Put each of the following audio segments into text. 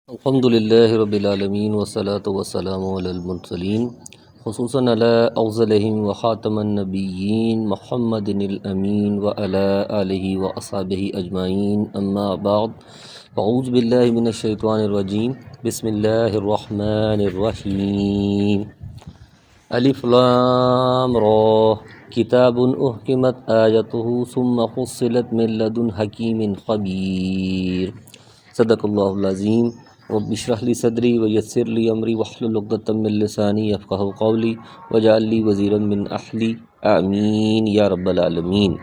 الحمد للہ رب العالمین والصلاة والسلام علی المرسلین خصوصاً علی افضلہم وخاتم النبیین محمد الامین وعلی آلہ واصحابہ اجمعین اما بعد اعوذ باللہ من الشیطان الرجیم بسم اللہ الرحمن الرحیم الف لام را کتاب احکمت آیتہ ثم فصلت من لدن حکیم خبیر صدق اللہ العظیم رب اشرح لی صدری ویسر لی امری واحلل عقدۃ من لسانی یفقہوا قولی واجعل لی وزیرا من اہلی آمین یا رب العالمین۔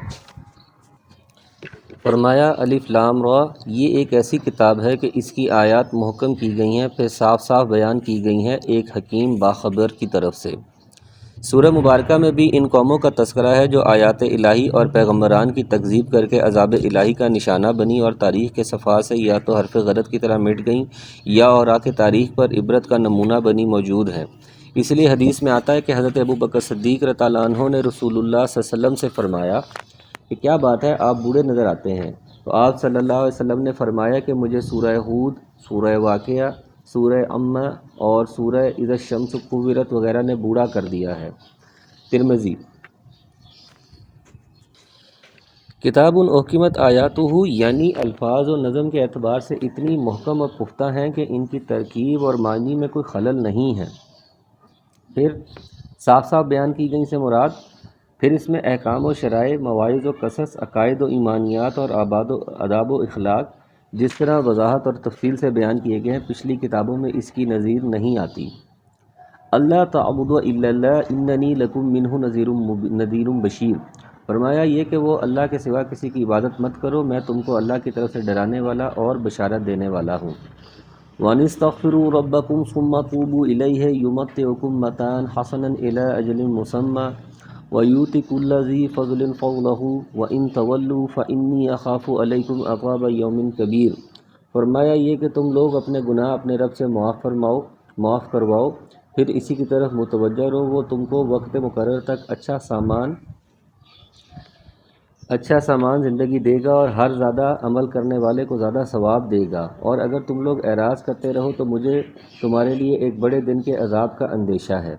فرمایا الف لام را، یہ ایک ایسی کتاب ہے کہ اس کی آیات محکم کی گئی ہیں، پھر صاف صاف بیان کی گئی ہیں ایک حکیم باخبر کی طرف سے۔ سورہ مبارکہ میں بھی ان قوموں کا تذکرہ ہے جو آیات الہی اور پیغمبران کی تکذیب کر کے عذاب الہی کا نشانہ بنی اور تاریخ کے صفحات سے یا تو حرف غلط کی طرح مٹ گئیں یا اوراق تاریخ پر عبرت کا نمونہ بنی موجود ہیں۔ اس لیے حدیث میں آتا ہے کہ حضرت ابوبکر صدیق رضی اللہ عنہ نے رسول اللہ صلی اللہ علیہ وسلم سے فرمایا کہ کیا بات ہے، آپ بوڑھے نظر آتے ہیں؟ تو آپ صلی اللہ علیہ وسلم نے فرمایا کہ مجھے سورہ ہود، سورہ واقعہ، سورہ امہ اور سورہ اذا الشمس کورت وغیرہ نے بوڑھا کر دیا ہے۔ ترمذی۔ کتاب احکمت آیاتہ یعنی الفاظ و نظم کے اعتبار سے اتنی محکم اور پختہ ہیں کہ ان کی ترکیب اور معنی میں کوئی خلل نہیں ہے۔ پھر صاف صاف بیان کی گئی سے مراد، پھر اس میں احکام و شرائع، مواعظ و قصص، عقائد و ایمانیات اور آداب و اخلاق جس طرح وضاحت اور تفصیل سے بیان کیے گئے ہیں، پچھلی کتابوں میں اس کی نظیر نہیں آتی۔ اللہ تعبدوا الا اللہ اننی لکم منہ نذیر بشیر، فرمایا یہ کہ وہ اللہ کے سوا کسی کی عبادت مت کرو، میں تم کو اللہ کی طرف سے ڈرانے والا اور بشارت دینے والا ہوں۔ وَأَنِ اسْتَغْفِرُوا رَبَّكُمْ ثُمَّ تُوبُوا إِلَيْهِ يُمَتِّعْكُمْ مَتَاعًا حَسَنًا إِلَىٰ أَجَلٍ مُّسَمًّى وَيُؤْتِ كُلَّ ذِي فَضْلٍ فَضْلَهُ وَإِن تَوَلُّوا فَإِنِّي أَخَافُ عَلَيْكُمْ عَذَابَ يَوْمٍ كَبِيرٍ، فرمایا یہ کہ تم لوگ اپنے گناہ اپنے رب سے معاف کرواؤ، پھر اسی کی طرف متوجہ رہو، وہ تم کو وقت مقرر تک اچھا سامان زندگی دے گا اور ہر زیادہ عمل کرنے والے کو زیادہ ثواب دے گا، اور اگر تم لوگ اعراض کرتے رہو تو مجھے تمہارے لیے ایک بڑے دن کے عذاب کا اندیشہ ہے۔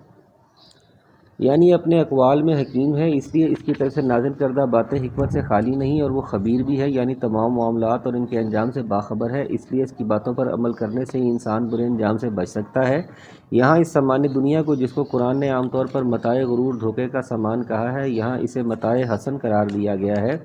یعنی اپنے اقوال میں حکیم ہے، اس لیے اس کی طرف سے نازل کردہ باتیں حکمت سے خالی نہیں، اور وہ خبیر بھی ہے، یعنی تمام معاملات اور ان کے انجام سے باخبر ہے، اس لیے اس کی باتوں پر عمل کرنے سے ہی انسان برے انجام سے بچ سکتا ہے۔ یہاں اس سامانی دنیا کو، جس کو قرآن نے عام طور پر متاع غرور، دھوکے کا سامان کہا ہے، یہاں اسے متاع حسن قرار دیا گیا ہے۔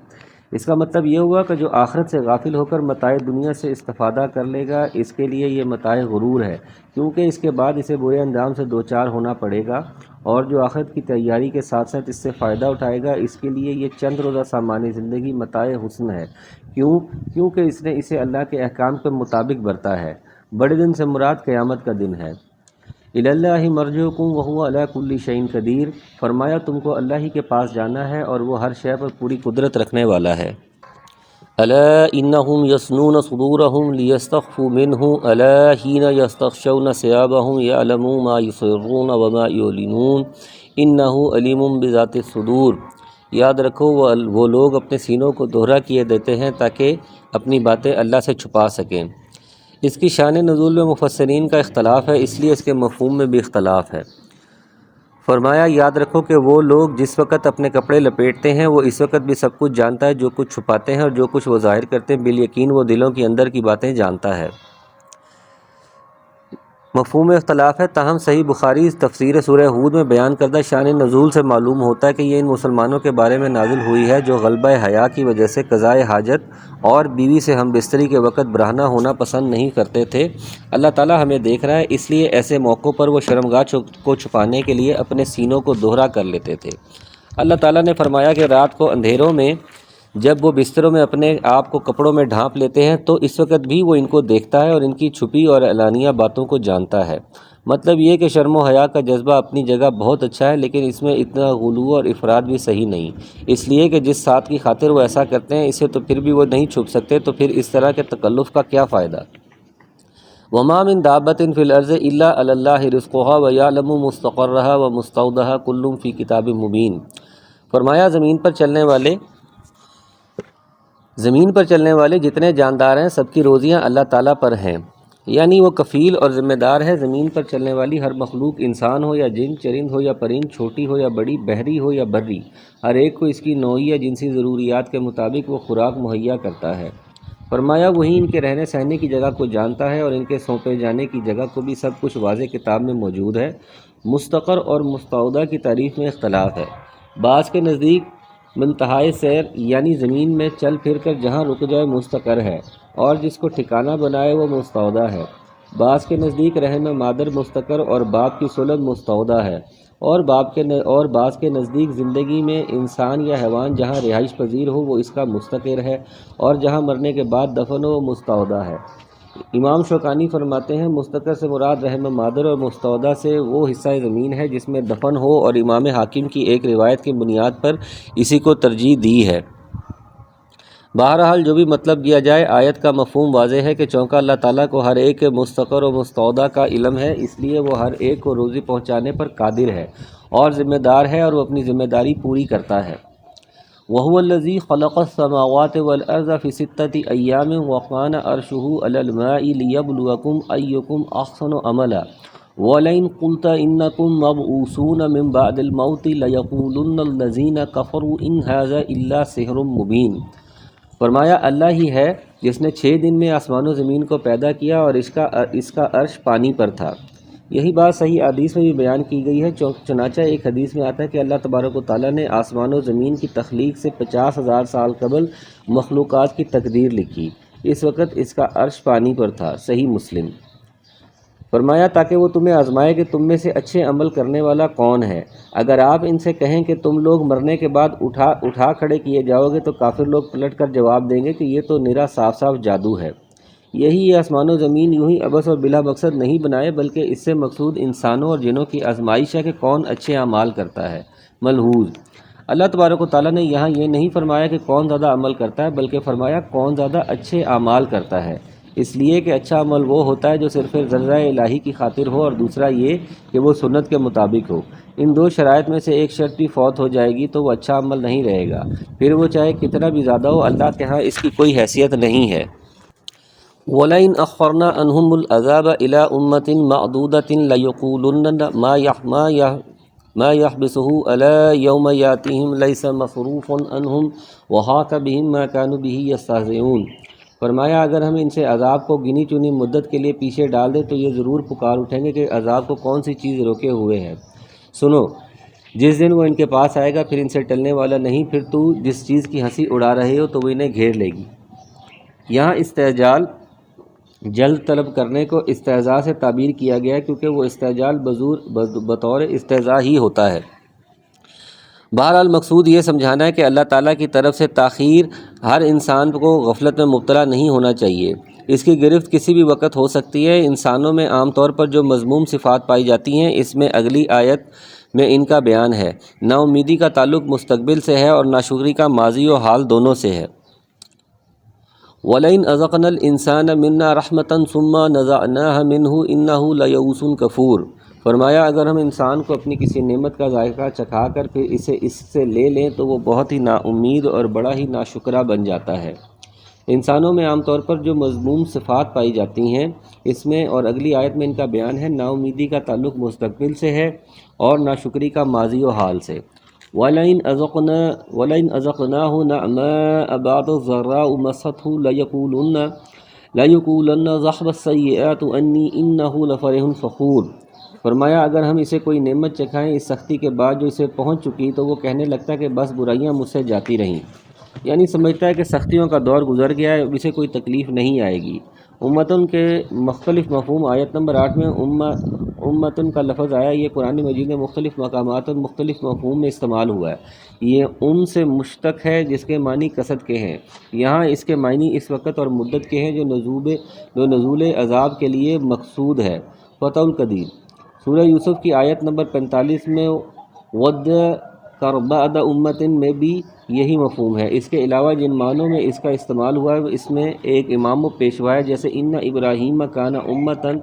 اس کا مطلب یہ ہوا کہ جو آخرت سے غافل ہو کر متاع دنیا سے استفادہ کر لے گا، اس کے لیے یہ متاع غرور ہے، کیونکہ اس کے بعد اسے برے انجام سے دوچار ہونا پڑے گا، اور جو آخرت کی تیاری کے ساتھ ساتھ اس سے فائدہ اٹھائے گا، اس کے لیے یہ چند روزہ سامانی زندگی متاع حسن ہے۔ کیونکہ اس نے اسے اللہ کے احکام کے مطابق برتا ہے۔ بڑے دن سے مراد قیامت کا دن ہے۔ الی اللہ مرجعکم وہو علی کل شیء قدیر، فرمایا تم کو اللہ ہی کے پاس جانا ہے اور وہ ہر شے پر پوری قدرت رکھنے والا ہے۔ الا انہم یثنون صدورہم لیستخفوا منہ الا حین یستغشون ثیابہم یعلم ما یسرون وما یعلنون انہ علیم بذات الصدور، یاد رکھو وہ لوگ اپنے سینوں کو دوہرا کیے دیتے ہیں تاکہ اپنی باتیں اللہ سے چھپا سکیں۔ اس کی شان نزول میں مفسرین کا اختلاف ہے، اس لیے اس کے مفہوم میں بھی اختلاف ہے۔ فرمایا یاد رکھو کہ وہ لوگ جس وقت اپنے کپڑے لپیٹتے ہیں، وہ اس وقت بھی سب کچھ جانتا ہے، جو کچھ چھپاتے ہیں اور جو کچھ وہ ظاہر کرتے ہیں، بالیقین وہ دلوں کی اندر کی باتیں جانتا ہے۔ مفہوم اختلاف ہے، تاہم صحیح بخاری تفسیر سورہ ہود میں بیان کردہ شان نزول سے معلوم ہوتا ہے کہ یہ ان مسلمانوں کے بارے میں نازل ہوئی ہے جو غلبہ حیا کی وجہ سے قضائے حاجت اور بیوی سے ہم بستری کے وقت برہنہ ہونا پسند نہیں کرتے تھے۔ اللہ تعالیٰ ہمیں دیکھ رہا ہے، اس لیے ایسے موقعوں پر وہ شرمگاہ کو چھپانے کے لیے اپنے سینوں کو دوہرا کر لیتے تھے۔ اللہ تعالیٰ نے فرمایا کہ رات کو اندھیروں میں جب وہ بستروں میں اپنے آپ کو کپڑوں میں ڈھانپ لیتے ہیں تو اس وقت بھی وہ ان کو دیکھتا ہے اور ان کی چھپی اور اعلانیہ باتوں کو جانتا ہے۔ مطلب یہ کہ شرم و حیا کا جذبہ اپنی جگہ بہت اچھا ہے، لیکن اس میں اتنا غلو اور افراد بھی صحیح نہیں، اس لیے کہ جس ساتھ کی خاطر وہ ایسا کرتے ہیں اسے تو پھر بھی وہ نہیں چھپ سکتے، تو پھر اس طرح کے تکلف کا کیا فائدہ؟ وما من دابۃ فی الارض الا علی اللہ رزقها ویعلم مستقرها ومستودعها کل فی کتاب مبین، فرمایا زمین پر چلنے والے جتنے جاندار ہیں، سب کی روزیاں اللہ تعالیٰ پر ہیں۔ یعنی وہ کفیل اور ذمہ دار ہے زمین پر چلنے والی ہر مخلوق، انسان ہو یا جن، چرند ہو یا پرند، چھوٹی ہو یا بڑی، بحری ہو یا بری، ہر ایک کو اس کی نوعی یا جنسی ضروریات کے مطابق وہ خوراک مہیا کرتا ہے۔ فرمایا وہی ان کے رہنے سہنے کی جگہ کو جانتا ہے اور ان کے سونپے جانے کی جگہ کو بھی سب کچھ واضح کتاب میں موجود ہے۔ مستقر اور مستودع کی تعریف میں اختلاف ہے۔ بعض کے نزدیک منتہائے سیر یعنی زمین میں چل پھر کر جہاں رک جائے مستقر ہے، اور جس کو ٹھکانہ بنائے وہ مستودع ہے۔ بعض کے نزدیک رحم مادر مستقر اور باپ کی صلب مستودع ہے، اور بعض کے نزدیک زندگی میں انسان یا حیوان جہاں رہائش پذیر ہو وہ اس کا مستقر ہے، اور جہاں مرنے کے بعد دفن ہو وہ مستودع ہے۔ امام شوکانی فرماتے ہیں مستقر سے مراد رحم مادر اور مستودع سے وہ حصہ زمین ہے جس میں دفن ہو، اور امام حاکم کی ایک روایت کی بنیاد پر اسی کو ترجیح دی ہے۔ بہرحال جو بھی مطلب دیا جائے، آیت کا مفہوم واضح ہے کہ چونکہ اللہ تعالیٰ کو ہر ایک کے مستقر و مستودع کا علم ہے، اس لیے وہ ہر ایک کو روزی پہنچانے پر قادر ہے اور ذمہ دار ہے، اور وہ اپنی ذمہ داری پوری کرتا ہے۔ وَهُوَ الَّذِي خَلَقَ السَّمَاوَاتِ وَالْأَرْضَ فِي سِتَّةِ أَيَّامٍ وَكَانَ عَرْشُهُ عَلَى الْمَاءِ لِيَبْلُوَكُمْ أَيُّكُمْ أَحْسَنُ عَمَلًا وَلَئِنْ قُلْتَ إِنَّكُمْ مَبْعُوثُونَ مِنْ بَعْدِ الْمَوْتِ لَيَقُولُنَّ الَّذِينَ كَفَرُوا إِنْ هَذَا إِلَّا سِحْرٌ مُبِينٌ۔ فرمایا اللہ ہی ہے جس نے 6 دن میں آسمان و زمین کو پیدا کیا، اور اس کا عرش پانی پر تھا۔ یہی بات صحیح حدیث میں بھی بیان کی گئی ہے۔ چنانچہ ایک حدیث میں آتا ہے کہ اللہ تبارک و تعالیٰ نے آسمان و زمین کی تخلیق سے 50,000 سال قبل مخلوقات کی تقدیر لکھی۔ اس وقت اس کا عرش پانی پر تھا۔ صحیح مسلم۔ فرمایا تاکہ وہ تمہیں آزمائے کہ تم میں سے اچھے عمل کرنے والا کون ہے۔ اگر آپ ان سے کہیں کہ تم لوگ مرنے کے بعد اٹھا کھڑے کیے جاؤ گے تو کافر لوگ پلٹ کر جواب دیں گے کہ یہ تو نرا صاف صاف جادو ہے۔ یہی آسمان و زمین یوں ہی عبث اور بلا مقصد نہیں بنائے، بلکہ اس سے مقصود انسانوں اور جنوں کی آزمائش ہے کہ کون اچھے اعمال کرتا ہے۔ ملحوظ، اللہ تبارک و تعالیٰ نے یہاں یہ نہیں فرمایا کہ کون زیادہ عمل کرتا ہے، بلکہ فرمایا کون زیادہ اچھے اعمال کرتا ہے، اس لیے کہ اچھا عمل وہ ہوتا ہے جو صرف ذرہ الہی کی خاطر ہو، اور دوسرا یہ کہ وہ سنت کے مطابق ہو۔ ان دو شرائط میں سے ایک شرط بھی فوت ہو جائے گی تو وہ اچھا عمل نہیں رہے گا، پھر وہ چاہے کتنا بھی زیادہ ہو، اللہ کے ہاں اس کی کوئی حیثیت نہیں ہے۔ وَلَئِنْ أَخَّرْنَا عَنْهُمُ الْعَذَابَ إِلَىٰ أُمَّةٍ مَّعْدُودَةٍ لَيَقُولُنَّ ما يحبسه ألا يوم يأتيهم ليس مصروفا عنهم وحاق بهم ما كانوا به يستهزئون۔ فرمایا اگر ہم ان سے عذاب کو گنی چنی مدت کے لیے پیچھے ڈال دیں تو یہ ضرور پکار اٹھیں گے کہ عذاب کو کون سی چیز روکے ہوئے ہے۔ سنو، جس دن وہ ان کے پاس آئے گا پھر ان سے ٹلنے والا نہیں، پھر تو جس چیز کی ہنسی اڑا رہے ہو تو وہ انہیں گھیر لے گی۔ یہاں استعجال جلد طلب کرنے کو استہزاء سے تعبیر کیا گیا ہے، کیونکہ وہ استعجال بطور استہزاء ہی ہوتا ہے۔ بہرحال مقصود یہ سمجھانا ہے کہ اللہ تعالیٰ کی طرف سے تاخیر ہر انسان کو غفلت میں مبتلا نہیں ہونا چاہیے، اس کی گرفت کسی بھی وقت ہو سکتی ہے۔ انسانوں میں عام طور پر جو مذموم صفات پائی جاتی ہیں، اس میں اگلی آیت میں ان کا بیان ہے۔ نا امیدی کا تعلق مستقبل سے ہے اور ناشکری کا ماضی و حال دونوں سے ہے۔ وَلَئِنْ أَذَقْنَا الْإِنسَانَ مِنَّا رَحْمَةً ثُمَّ نَزَعْنَاهَا مِنْهُ إِنَّهُ لَيَئُوسٌ كَفُورٌ۔ فرمایا اگر ہم انسان کو اپنی کسی نعمت کا ذائقہ چکھا کر پھر اسے اس سے لے لیں تو وہ بہت ہی نا امید اور بڑا ہی ناشکرا بن جاتا ہے۔ انسانوں میں عام طور پر جو مذموم صفات پائی جاتی ہیں، اس میں اور اگلی آیت میں ان کا بیان ہے۔ نا امیدی کا تعلق مستقبل سے ہے اور ناشکری کا ماضی و حال سے۔ وَلَئِنْ أَذَقْنَاهُ نَعْمَاءَ بَعْدَ ضَرَّاءَ مَسَّتْهُ لَيَقُولَنَّ ذَهَبَ السَّيِّئَاتُ عَنِّي إِنَّهُ لَفَرِحٌ فَخُورٌ۔ فرمایا اگر ہم اسے کوئی نعمت چکھائیں اس سختی کے بعد جو اسے پہنچ چکی تو وہ کہنے لگتا ہے کہ بس برائیاں مجھ سے جاتی رہیں، یعنی سمجھتا ہے کہ سختیوں کا دور گزر گیا ہے، اب اسے کوئی تکلیف نہیں آئے گی۔ امتن کے مختلف مفہوم آیت نمبر 8 میں امتن کا لفظ آیا، یہ قرآن مجید میں مختلف مقامات اور مختلف مفہوم میں استعمال ہوا ہے۔ یہ سے مشتق ہے جس کے معنی کثرت کے ہیں، یہاں اس کے معنی اس وقت اور مدت کے ہیں جو نزول عذاب کے لیے مقصود ہے۔ فتح القدیر سورہ یوسف کی آیت نمبر 45 میں ود کربعد امتن میں بھی یہی مفہوم ہے۔ اس کے علاوہ جن معنوں میں اس کا استعمال ہوا ہے اس میں ایک امام و پیشوا ہے جیسے ان ابراہیم کان امتن،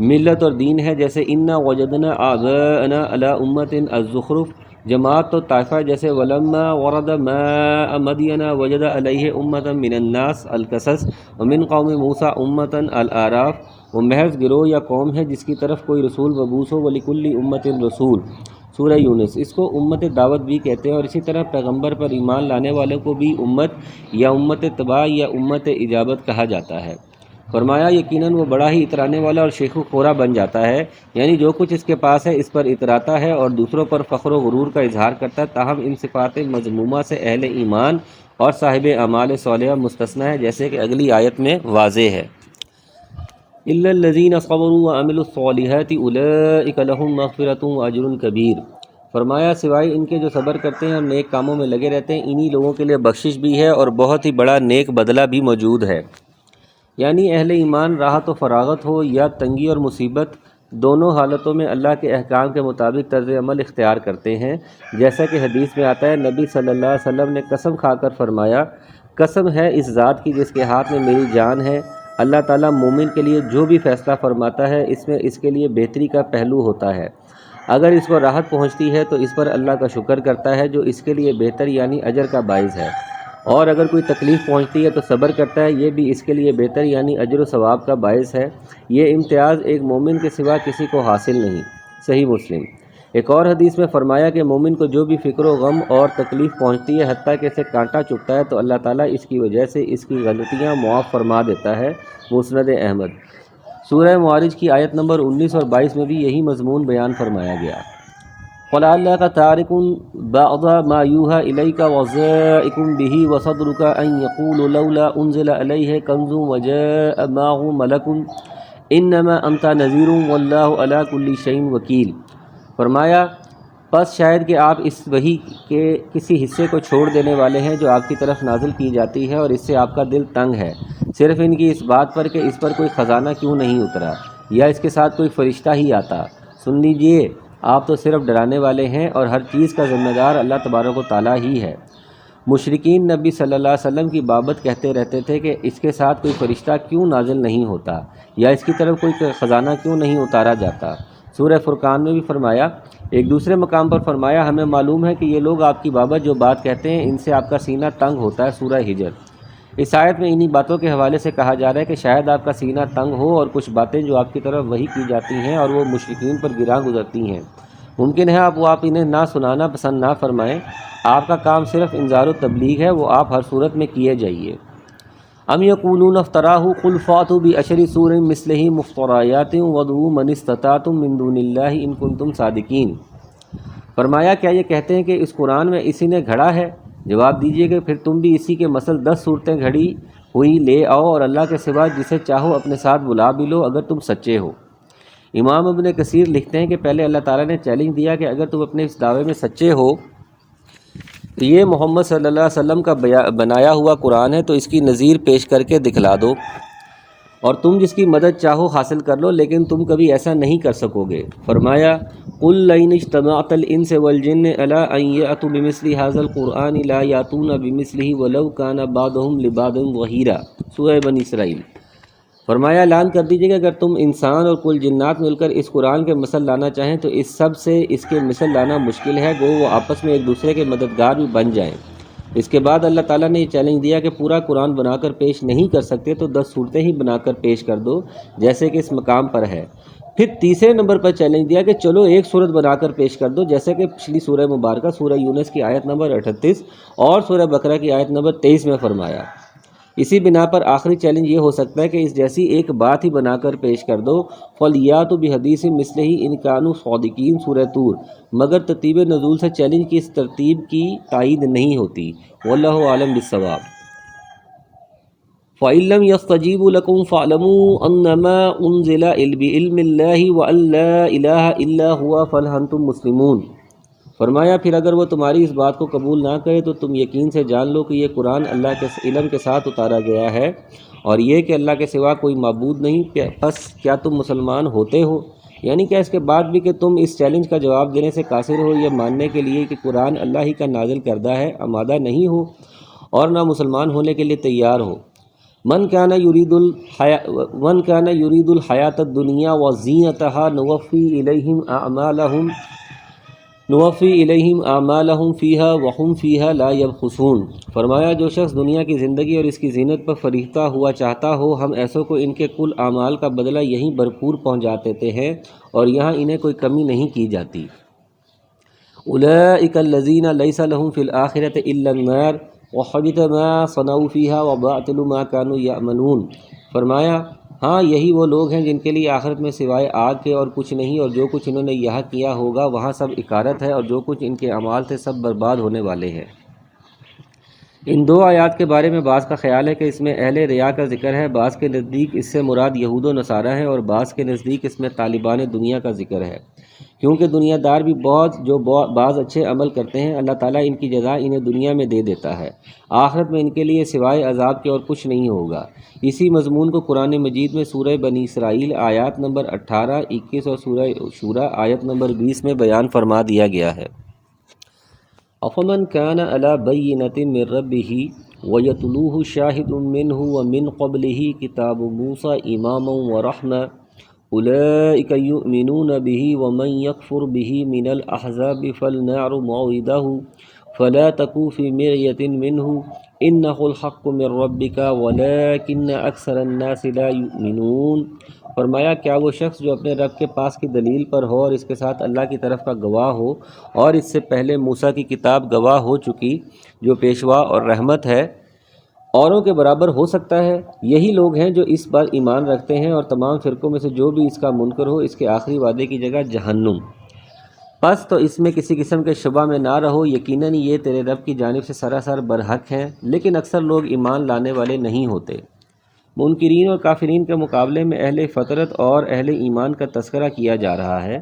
ملت اور دین ہے جیسے انا وجدنا آباءنا علی امت الزخرف، جماعت و طائفہ جیسے ولما ورد ماء مدین وجد علیہ امتا من الناس القصص، ومن قوم موسیٰ امتا الاعراف، وہ محض گروہ یا قوم ہے جس کی طرف کوئی رسول مبعوث ہو، وَلِكُلِّ أُمَّةٍ رسول، سورہ یونس۔ اس کو امت دعوت بھی کہتے ہیں، اور اسی طرح پیغمبر پر ایمان لانے والوں کو بھی امت یا امت تباہ یا امت اجابت کہا جاتا ہے۔ فرمایا یقیناً وہ بڑا ہی اترانے والا اور شیخ و خورا بن جاتا ہے، یعنی جو کچھ اس کے پاس ہے اس پر اتراتا ہے اور دوسروں پر فخر و غرور کا اظہار کرتا ہے، تاہم ان صفات مذمومہ سے اہل ایمان اور صاحب اعمال صالحہ مستثنی ہے، جیسے کہ اگلی آیت میں واضح ہے۔ إِلَّا الَّذِينَ صَبَرُوا وَعَمِلُوا الصَّالِحَاتِ أُولَئِكَ لَهُم مَغْفِرَةٌ وَأَجْرٌ كَبِيرٌ۔ فرمایا سوائے ان کے جو صبر کرتے ہیں اور نیک کاموں میں لگے رہتے ہیں، انہی لوگوں کے لیے بخشش بھی ہے اور بہت ہی بڑا نیک بدلہ بھی موجود ہے۔ یعنی اہل ایمان راحت و فراغت ہو یا تنگی اور مصیبت، دونوں حالتوں میں اللہ کے احکام کے مطابق طرز عمل اختیار کرتے ہیں، جیسا کہ حدیث میں آتا ہے، نبی صلی اللہ علیہ وسلم نے قسم کھا کر فرمایا، قسم ہے اس ذات کی جس کے ہاتھ میں میری جان ہے، اللہ تعالیٰ مومن کے لیے جو بھی فیصلہ فرماتا ہے اس میں اس کے لیے بہتری کا پہلو ہوتا ہے۔ اگر اس کو راحت پہنچتی ہے تو اس پر اللہ کا شکر کرتا ہے جو اس کے لیے بہتر یعنی اجر کا باعث ہے، اور اگر کوئی تکلیف پہنچتی ہے تو صبر کرتا ہے، یہ بھی اس کے لیے بہتر یعنی اجر و ثواب کا باعث ہے۔ یہ امتیاز ایک مومن کے سوا کسی کو حاصل نہیں۔ صحیح مسلم۔ ایک اور حدیث میں فرمایا کہ مومن کو جو بھی فکر و غم اور تکلیف پہنچتی ہے حتیٰ کہ اسے کانٹا چبھتا ہے تو اللہ تعالیٰ اس کی وجہ سے اس کی غلطیاں معاف فرما دیتا ہے۔ مسند احمد۔ سورہ معارج کی آیت نمبر 19 اور 22 میں بھی یہی مضمون بیان فرمایا گیا۔ وَلَعَلَّكَ تَارِكٌ بَعْضَ مَا يُوحَىٰ إِلَيْكَ وَضَائِقٌ بِهِ وَصَدْرُكَ أَن يَقُولُوا لَوْلَا أُنزِلَ عَلَيْهِ كَنزٌ وَجَاءَ مَعَهُ مَلَكٌ إِنَّمَا أَنتَ نَذِيرٌ وَاللَّهُ عَلَىٰ كُلِّ شَيْءٍ وَكِيلٌ۔ فرمایا بس شاید کہ آپ اس وحی کے کسی حصے کو چھوڑ دینے والے ہیں جو آپ کی طرف نازل کی جاتی ہے، اور اس سے آپ کا دل تنگ ہے، صرف ان کی اس بات پر کہ اس پر کوئی خزانہ کیوں نہیں اترا یا اس کے ساتھ کوئی فرشتہ ہی آتا۔ سن لیجئے، آپ تو صرف ڈرانے والے ہیں اور ہر چیز کا ذمہ دار اللہ تبارک و تعالیٰ ہی ہے۔ مشرکین نبی صلی اللہ علیہ وسلم کی بابت کہتے رہتے تھے کہ اس کے ساتھ کوئی فرشتہ کیوں نازل نہیں ہوتا یا اس کی طرف کوئی خزانہ کیوں نہیں اتارا جاتا۔ سورہ فرقان میں بھی فرمایا، ایک دوسرے مقام پر فرمایا، ہمیں معلوم ہے کہ یہ لوگ آپ کی بابت جو بات کہتے ہیں ان سے آپ کا سینہ تنگ ہوتا ہے۔ سورہ ہجر۔ اس آیت میں انہی باتوں کے حوالے سے کہا جا رہا ہے کہ شاید آپ کا سینہ تنگ ہو اور کچھ باتیں جو آپ کی طرف وحی کی جاتی ہیں اور وہ مشرکین پر گراں گزرتی ہیں، ممکن ہے آپ انہیں نہ سنانا پسند نہ فرمائیں۔ آپ کا کام صرف انذار و تبلیغ ہے، وہ آپ ہر صورت میں کیے جائیے۔ ام یقولون افتراہ قل فاتوا بعشر سور مثلہ مفتریات وادعوا من استطعتم من دون اللہ ان کنتم صادقین۔ فرمایا کیا یہ کہتے ہیں کہ اس قرآن میں اسی نے گھڑا ہے؟ جواب دیجئے کہ پھر تم بھی اسی کے مثل 10 صورتیں گھڑی ہوئی لے آؤ اور اللہ کے سوا جسے چاہو اپنے ساتھ بلا بھی لو اگر تم سچے ہو۔ امام ابن کثیر لکھتے ہیں کہ پہلے اللہ تعالیٰ نے چیلنج دیا کہ اگر تم اپنے اس دعوے میں سچے ہو تو یہ محمد صلی اللہ علیہ وسلم کا بنایا ہوا قرآن ہے تو اس کی نظیر پیش کر کے دکھلا دو، اور تم جس کی مدد چاہو حاصل کر لو، لیکن تم کبھی ایسا نہیں کر سکو گے۔ فرمایا قُلْ لَئِنِ اجْتَمَعَتِ الْإِنسُ وَالْجِنُّ عَلَىٰ أَن يَأْتُوا بِمِثْلِ هَٰذَا الْقُرْآنِ لَا يَأْتُونَ بِمِثْلِهِ وَلَوْ كَانَ بَعْضُهُمْ لِبَعْضٍ ظَهِيرًا۔ سورہ بنی اسرائیل۔ فرمایا اعلان کر دیجیے کہ اگر تم انسان اور کل جنات مل کر اس قرآن کے مثل لانا چاہیں تو اس سب سے اس کے مثل لانا مشکل ہے، گو وہ آپس میں ایک دوسرے کے مددگار بھی بن جائیں۔ اس کے بعد اللہ تعالیٰ نے یہ چیلنج دیا کہ پورا قرآن بنا کر پیش نہیں کر سکتے تو 10 صورتیں ہی بنا کر پیش کر دو جیسے کہ اس مقام پر ہے۔ پھر تیسرے نمبر پر چیلنج دیا کہ چلو ایک صورت بنا کر پیش کر دو، جیسے کہ پچھلی سورہ مبارکہ سورہ یونس کی آیت نمبر 38 اور سورہ بقرہ کی آیت نمبر 23 میں فرمایا۔ اسی بنا پر آخری چیلنج یہ ہو سکتا ہے کہ اس جیسی ایک بات ہی بنا کر پیش کر دو، فَلْيَأْتُوا بِحَدِيثٍ مِثْلِهِ إِن كَانُوا صَادِقِينَ سورہ طور۔ مگر ترتیب نزول سے چیلنج کی اس ترتیب کی تائید نہیں ہوتی۔ واللہ عالم بالصواب۔ فَإِن لَّمْ يَسْتَجِيبُوا لَكُمْ فَاعْلَمُوا أَنَّمَا أُنزِلَ بِعِلْمِ اللَّهِ وَأَن لَّا إِلَٰهَ إِلَّا هُوَ فَهَلْ أَنتُم مُّسْلِمُونَ۔ فرمایا پھر اگر وہ تمہاری اس بات کو قبول نہ کرے تو تم یقین سے جان لو کہ یہ قرآن اللہ کے علم کے ساتھ اتارا گیا ہے، اور یہ کہ اللہ کے سوا کوئی معبود نہیں، پس کیا تم مسلمان ہوتے ہو؟ یعنی کہ اس کے بعد بھی کہ تم اس چیلنج کا جواب دینے سے قاصر ہو، یہ ماننے کے لیے کہ قرآن اللہ ہی کا نازل کردہ ہے، آمادہ نہیں ہو اور نہ مسلمان ہونے کے لیے تیار ہو۔ من کان یرید الحیات الدنیا وزینتها نوفی الیہم اعمالہم نوفی الیہم اعمالہم فیہا وہم فیہا لا یبخسون۔ فرمایا جو شخص دنیا کی زندگی اور اس کی زینت پر فریفتہ ہوا چاہتا ہو، ہم ایسوں کو ان کے کل اعمال کا بدلہ یہیں بھرپور پہنچا دیتے ہیں اور یہاں انہیں کوئی کمی نہیں کی جاتی۔ اولئک الذین لیس لہم فی الآخرۃ الا النار وحبط ما صنعوا فیہا وباطل ما کانوا یعملون۔ فرمایا ہاں یہی وہ لوگ ہیں جن کے لیے آخرت میں سوائے آگ کے اور کچھ نہیں، اور جو کچھ انہوں نے یہاں کیا ہوگا وہاں سب اکارت ہے، اور جو کچھ ان کے اعمال تھے سب برباد ہونے والے ہیں۔ ان دو آیات کے بارے میں بعض کا خیال ہے کہ اس میں اہل ریا کا ذکر ہے، بعض کے نزدیک اس سے مراد یہود و نصارہ ہیں، اور بعض کے نزدیک اس میں طالبان دنیا کا ذکر ہے، کیونکہ دنیا دار بھی بعض اچھے عمل کرتے ہیں، اللہ تعالیٰ ان کی جزا انہیں دنیا میں دے دیتا ہے، آخرت میں ان کے لیے سوائے عذاب کے اور کچھ نہیں ہوگا۔ اسی مضمون کو قرآن مجید میں سورہ بنی اسرائیل آیات نمبر 18، 21 اور سورہ شورى آیت نمبر 20 میں بیان فرما دیا گیا ہے۔ أَفَمَنْ كَانَ عَلَى بَيِّنَةٍ مِّن رَّبِّهِ وَيَتْلُوهُ شَاهِدٌ مِّنْهُ وَمِنْ قَبْلِهِ كِتَابُ مُوسَىٰ إِمَامًا وَرَحْمَةً أُولَٰئِكَ يُؤْمِنُونَ بِهِ وَمَن يَكْفُرْ بِهِ مِنَ الْأَحْزَابِ فَالنَّارُ مَوْعِدُهُ فَلَا تَكُ فِي مِرْيَةٍ مِّنْهُ إِنَّهُ الْحَقُّ مِن رَّبِّكَ وَلَٰكِنَّ أَكْثَرَ النَّاسِ لَا يُؤْمِنُونَ۔ فرمایا کیا وہ شخص جو اپنے رب کے پاس کی دلیل پر ہو اور اس کے ساتھ اللہ کی طرف کا گواہ ہو، اور اس سے پہلے موسیٰ کی کتاب گواہ ہو چکی جو پیشوا اور رحمت ہے، اوروں کے برابر ہو سکتا ہے؟ یہی لوگ ہیں جو اس پر ایمان رکھتے ہیں، اور تمام فرقوں میں سے جو بھی اس کا منکر ہو اس کے آخری وعدے کی جگہ جہنم۔ پس تو اس میں کسی قسم کے شبہ میں نہ رہو، یقیناً یہ تیرے رب کی جانب سے سراسر برحق ہیں، لیکن اکثر لوگ ایمان لانے والے نہیں ہوتے۔ منکرین اور کافرین کے مقابلے میں اہل فطرت اور اہل ایمان کا تذکرہ کیا جا رہا ہے۔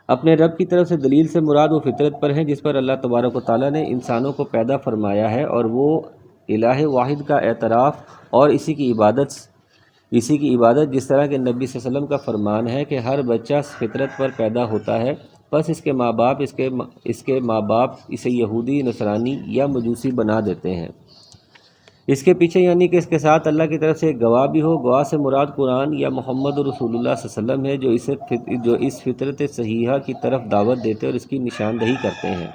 اپنے رب کی طرف سے دلیل سے مراد وہ فطرت پر ہے جس پر اللہ تبارک و تعالیٰ نے انسانوں کو پیدا فرمایا ہے، اور وہ الہ واحد کا اعتراف اور اسی کی عبادت، جس طرح کہ نبی صلی اللہ علیہ وسلم کا فرمان ہے کہ ہر بچہ فطرت پر پیدا ہوتا ہے، پس اس کے ماں باپ اسے یہودی، نصرانی یا مجوسی بنا دیتے ہیں۔ اس کے پیچھے یعنی کہ اس کے ساتھ اللہ کی طرف سے ایک گواہ بھی ہو۔ گواہ سے مراد قرآن یا محمد رسول اللہ صلی اللہ علیہ وسلم ہے، جو اس فطرت صحیحہ کی طرف دعوت دیتے اور اس کی نشاندہی کرتے ہیں۔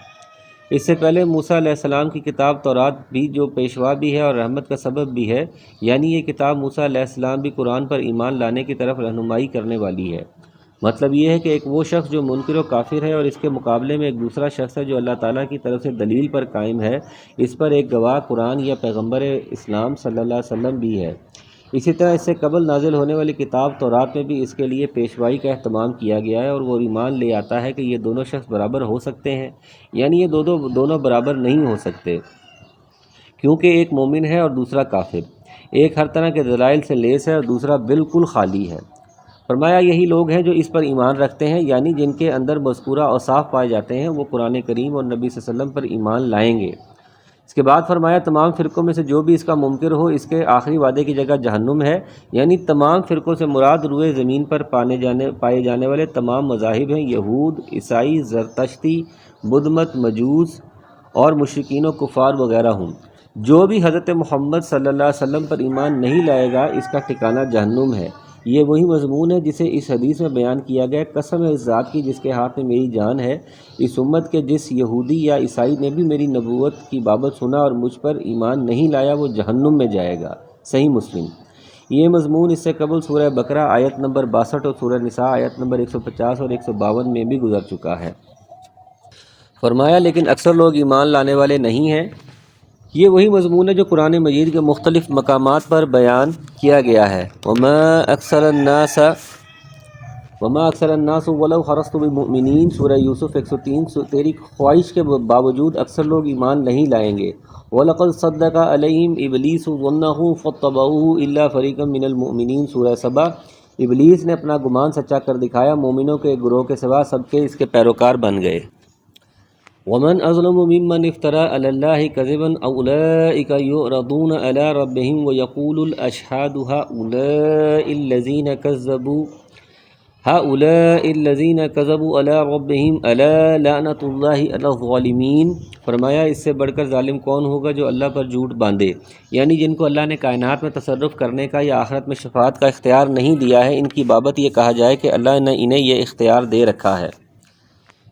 اس سے پہلے موسیٰ علیہ السلام کی کتاب تورات بھی جو پیشوا بھی ہے اور رحمت کا سبب بھی ہے، یعنی یہ کتاب موسیٰ علیہ السلام بھی قرآن پر ایمان لانے کی طرف رہنمائی کرنے والی ہے۔ مطلب یہ ہے کہ ایک وہ شخص جو منکر و کافر ہے، اور اس کے مقابلے میں ایک دوسرا شخص ہے جو اللہ تعالیٰ کی طرف سے دلیل پر قائم ہے، اس پر ایک گواہ قرآن یا پیغمبر اسلام صلی اللہ علیہ وسلم بھی ہے۔ اسی طرح اس سے قبل نازل ہونے والی کتاب تورات میں بھی اس کے لیے پیشوائی کا اہتمام کیا گیا ہے، اور وہ ایمان لے آتا ہے کہ یہ دونوں شخص برابر ہو سکتے ہیں، یعنی یہ دونوں برابر نہیں ہو سکتے، کیونکہ ایک مومن ہے اور دوسرا کافر، ایک ہر طرح کے دلائل سے لیس ہے اور دوسرا بالکل خالی ہے۔ فرمایا یہی لوگ ہیں جو اس پر ایمان رکھتے ہیں، یعنی جن کے اندر مذکورہ اوصاف پائے جاتے ہیں، وہ قرآن کریم اور نبی صلی اللہ علیہ وسلم پر ایمان لائیں گے۔ اس کے بعد فرمایا تمام فرقوں میں سے جو بھی اس کا منکر ہو اس کے آخری وعدے کی جگہ جہنم ہے، یعنی تمام فرقوں سے مراد روئے زمین پر پائے جانے والے تمام مذاہب ہیں، یہود، عیسائی، زرتشتی، بدھ مت، مجوس اور مشرکین و کفار وغیرہ ہوں۔ جو بھی حضرت محمد صلی اللہ علیہ وسلم پر ایمان نہیں لائے گا اس کا ٹھکانہ جہنم ہے۔ یہ وہی مضمون ہے جسے اس حدیث میں بیان کیا گیا، قسم ہے اس ذات کی جس کے ہاتھ میں میری جان ہے، اس امت کے جس یہودی یا عیسائی نے بھی میری نبوت کی بابت سنا اور مجھ پر ایمان نہیں لایا وہ جہنم میں جائے گا۔ صحیح مسلم۔ یہ مضمون اس سے قبل سورہ بقرہ آیت نمبر 62 اور سورہ نساء آیت نمبر 150 اور 152 میں بھی گزر چکا ہے۔ فرمایا لیکن اکثر لوگ ایمان لانے والے نہیں ہیں۔ یہ وہی مضمون ہے جو قرآن مجید کے مختلف مقامات پر بیان کیا گیا ہے۔ وما اکثر الناس ولو حرصت بمؤمنین، سورہ یوسف 103۔ تیری خواہش کے باوجود اکثر لوگ ایمان نہیں لائیں گے۔ وَلَقَدْ صَدَّقَ عَلَيْهِمْ إِبْلِيسُ ظَنَّهُ فَاتَّبَعُوهُ إِلَّا فَرِيقًا مِّنَ الْمُؤْمِنِينَ، سورہ سبا۔ ابلیس نے اپنا گمان سچا کر دکھایا، مومنوں کے گروہ کے سوا سب کے اس کے پیروکار بن گئے۔ ومن اظلم ممن افترى على الله كذبا اولئك يعرضون على ربهم ويقول الاشهاد هؤلاء الذين كذبوا على ربهم الا لعنة الله على الظالمين۔ فرمایا اس سے بڑھ کر ظالم کون ہوگا جو اللہ پر جھوٹ باندھے، یعنی جن کو اللہ نے کائنات میں تصرف کرنے کا یا آخرت میں شفاعت کا اختیار نہیں دیا ہے، ان کی بابت یہ کہا جائے کہ اللہ نے انہیں یہ اختیار دے رکھا ہے۔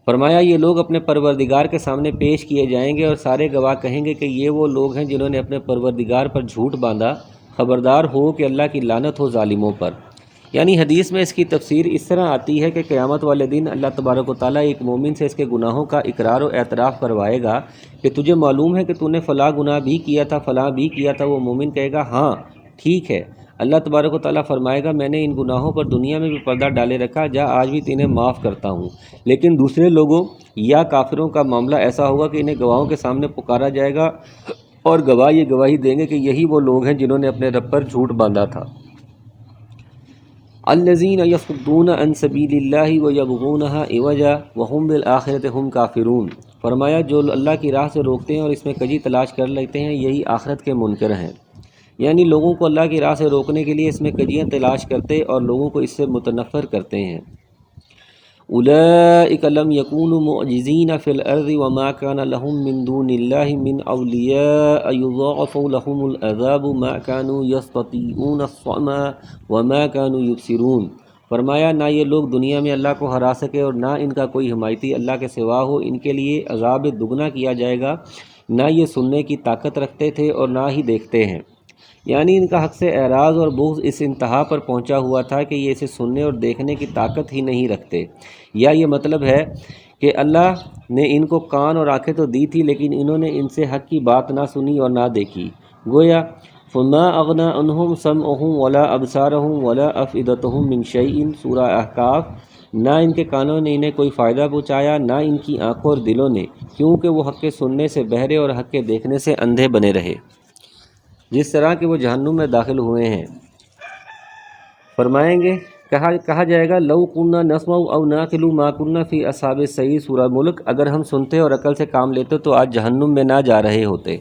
فرمایا یہ لوگ اپنے پروردگار کے سامنے پیش کیے جائیں گے اور سارے گواہ کہیں گے کہ یہ وہ لوگ ہیں جنہوں نے اپنے پروردگار پر جھوٹ باندھا، خبردار ہو کہ اللہ کی لعنت ہو ظالموں پر۔ یعنی حدیث میں اس کی تفسیر اس طرح آتی ہے کہ قیامت والے دن اللہ تبارک و تعالیٰ ایک مومن سے اس کے گناہوں کا اقرار و اعتراف کروائے گا کہ تجھے معلوم ہے کہ تو نے فلاں گناہ بھی کیا تھا، فلاں بھی کیا تھا۔ وہ مومن کہے گا ہاں ٹھیک ہے۔ اللہ تبارک و تعالیٰ فرمائے گا میں نے ان گناہوں پر دنیا میں بھی پردہ ڈالے رکھا، جا آج بھی تینہیں معاف کرتا ہوں۔ لیکن دوسرے لوگوں یا کافروں کا معاملہ ایسا ہوگا کہ انہیں گواہوں کے سامنے پکارا جائے گا اور گواہ یہ گواہی دیں گے کہ یہی وہ لوگ ہیں جنہوں نے اپنے رب پر جھوٹ باندھا تھا۔ الذین یصدون عن سبیل اللہ ویبغونها عوجا وہم بالآخرۃ ہم کافرون۔ فرمایا جو اللہ کی راہ سے روکتے ہیں اور اس میں کجی تلاش کر لیتے ہیں یہی آخرت کے منکر ہیں۔ یعنی لوگوں کو اللہ کی راہ سے روکنے کے لیے اس میں کجیاں تلاش کرتے اور لوگوں کو اس سے متنفر کرتے ہیں۔ اولئک لم یکونوا معجزین فی الارض وما کان لهم من دون اللہ من اولیاء یضاعف لهم العذاب ما كانوا یستطیعون الصمع وما كانوا یبصرون۔ فرمایا نہ یہ لوگ دنیا میں اللہ کو ہرا سکے اور نہ ان کا کوئی حمایتی اللہ کے سوا ہو، ان کے لیے عذاب دگنا کیا جائے گا، نہ یہ سننے کی طاقت رکھتے تھے اور نہ ہی دیکھتے ہیں۔ یعنی ان کا حق سے اعراض اور بغض اس انتہا پر پہنچا ہوا تھا کہ یہ اسے سننے اور دیکھنے کی طاقت ہی نہیں رکھتے، یا یہ مطلب ہے کہ اللہ نے ان کو کان اور آنکھیں تو دی تھی لیکن انہوں نے ان سے حق کی بات نہ سنی اور نہ دیکھی۔ گویا فما اغنى عنهم سمعهم ولا ابصارهم ولا افئدتهم من شيء، سورہ احقاف۔ نہ ان کے کانوں نے انہیں کوئی فائدہ پہنچایا، نہ ان کی آنکھوں اور دلوں نے، کیونکہ وہ حق کے سننے سے بہرے اور حق کے دیکھنے سے اندھے بنے رہے، جس طرح کہ وہ جہنم میں داخل ہوئے ہیں۔ فرمائیں گے کہا جائے گا لو کننا نسمع او نعقل ما کننا فی اصحاب السعیر، سورہ ملک۔ اگر ہم سنتے اور عقل سے کام لیتے تو آج جہنم میں نہ جا رہے ہوتے۔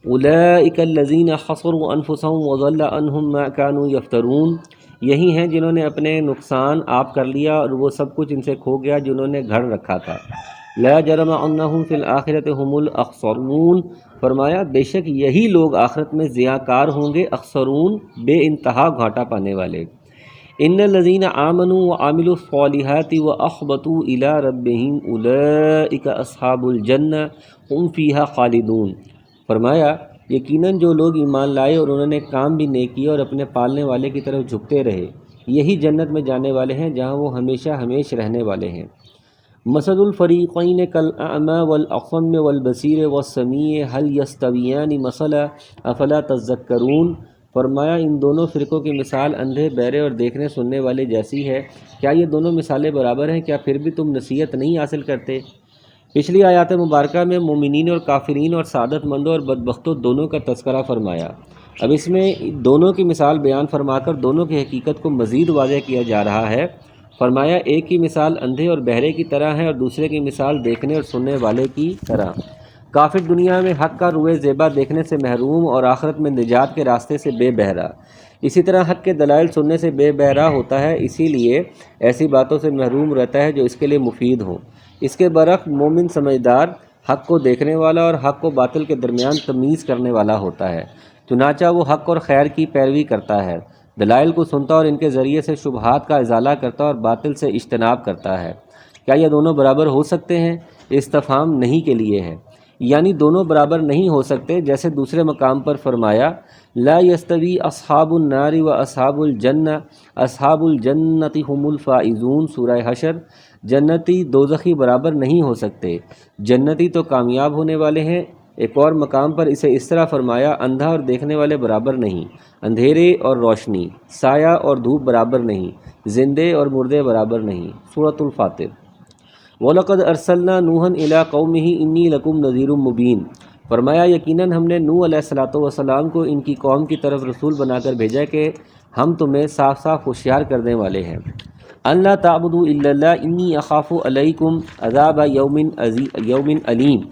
اولئک الذین خسروا انفسهم وضل عنهم ما كانوا یفترون، یہی ہیں جنہوں نے اپنے نقصان آپ کر لیا اور وہ سب کچھ ان سے کھو گیا جنہوں نے گھڑ رکھا تھا۔ لا جرم انہم فی الآخرۃ هم الاخسرون۔ فرمایا بے شک یہی لوگ آخرت میں ضیاء کار ہوں گے، اخسرون بے انتہا گھاٹا پانے والے۔ ان الذین آمنوا وعملوا الصالحات واخبتوا الی ربہم اولئک اصحاب الجنہ ہم فیہا خالدون۔ فرمایا یقیناً جو لوگ ایمان لائے اور انہوں نے کام بھی نیک کیے اور اپنے پالنے والے کی طرف جھکتے رہے، یہی جنت میں جانے والے ہیں جہاں وہ ہمیشہ ہمیش رہنے والے ہیں۔ مثل الفریقین کالاعمی والاصم والبصیر والسمیع هل یستویان مثلا افلا تذکرون۔ فرمایا ان دونوں فرقوں کی مثال اندھے، بہرے اور دیکھنے سننے والے جیسی ہے، کیا یہ دونوں مثالیں برابر ہیں؟ کیا پھر بھی تم نصیحت نہیں حاصل کرتے؟ پچھلی آیات مبارکہ میں مومنین اور کافرین اور سعادت مندوں اور بدبختوں دونوں کا تذکرہ فرمایا۔ اب اس میں دونوں کی مثال بیان فرما کر دونوں کی حقیقت کو مزید واضح کیا جا رہا ہے۔ فرمایا ایک کی مثال اندھے اور بہرے کی طرح ہے اور دوسرے کی مثال دیکھنے اور سننے والے کی طرح۔ کافر دنیا میں حق کا روئے زیبا دیکھنے سے محروم اور آخرت میں نجات کے راستے سے بے بہرا۔ اسی طرح حق کے دلائل سننے سے بے بہرا ہوتا ہے، اسی لیے ایسی باتوں سے محروم رہتا ہے جو اس کے لیے مفید ہوں۔ اس کے برعکس مومن سمجھدار حق کو دیکھنے والا اور حق و باطل کے درمیان تمیز کرنے والا ہوتا ہے، چنانچہ وہ حق اور خیر کی پیروی کرتا ہے، دلائل کو سنتا اور ان کے ذریعے سے شبہات کا ازالہ کرتا اور باطل سے اجتناب کرتا ہے۔ کیا یہ دونوں برابر ہو سکتے ہیں؟ استفہام نہیں کے لیے ہے، یعنی دونوں برابر نہیں ہو سکتے۔ جیسے دوسرے مقام پر فرمایا لا یستوی اصحاب النار و اصحاب الجنہ اصحاب الجنۃ هم الفائزون، سورہ حشر۔ جنتی دوزخی برابر نہیں ہو سکتے، جنتی تو کامیاب ہونے والے ہیں۔ ایک اور مقام پر اسے اس طرح فرمایا اندھا اور دیکھنے والے برابر نہیں، اندھیرے اور روشنی، سایہ اور دھوپ برابر نہیں، زندے اور مردے برابر نہیں، سورۃ الفاتر۔ وَلَقَدْ أَرْسَلْنَا نُوحًا إِلَىٰ قَوْمِهِ إِنِّي لَكُمْ نَذِيرٌ مُّبِينٌ۔ فرمایا یقیناً ہم نے نوح علیہ السلام کو ان کی قوم کی طرف رسول بنا کر بھیجا کہ ہم تمہیں صاف صاف ہوشیار کرنے والے ہیں۔ أَلَّا تَعْبُدُوا إِلَّا اللَّهَ إِنِّي أَخَافُ عَلَيْكُمْ عَذَابَ يَوْمٍ أَلِيمٍ۔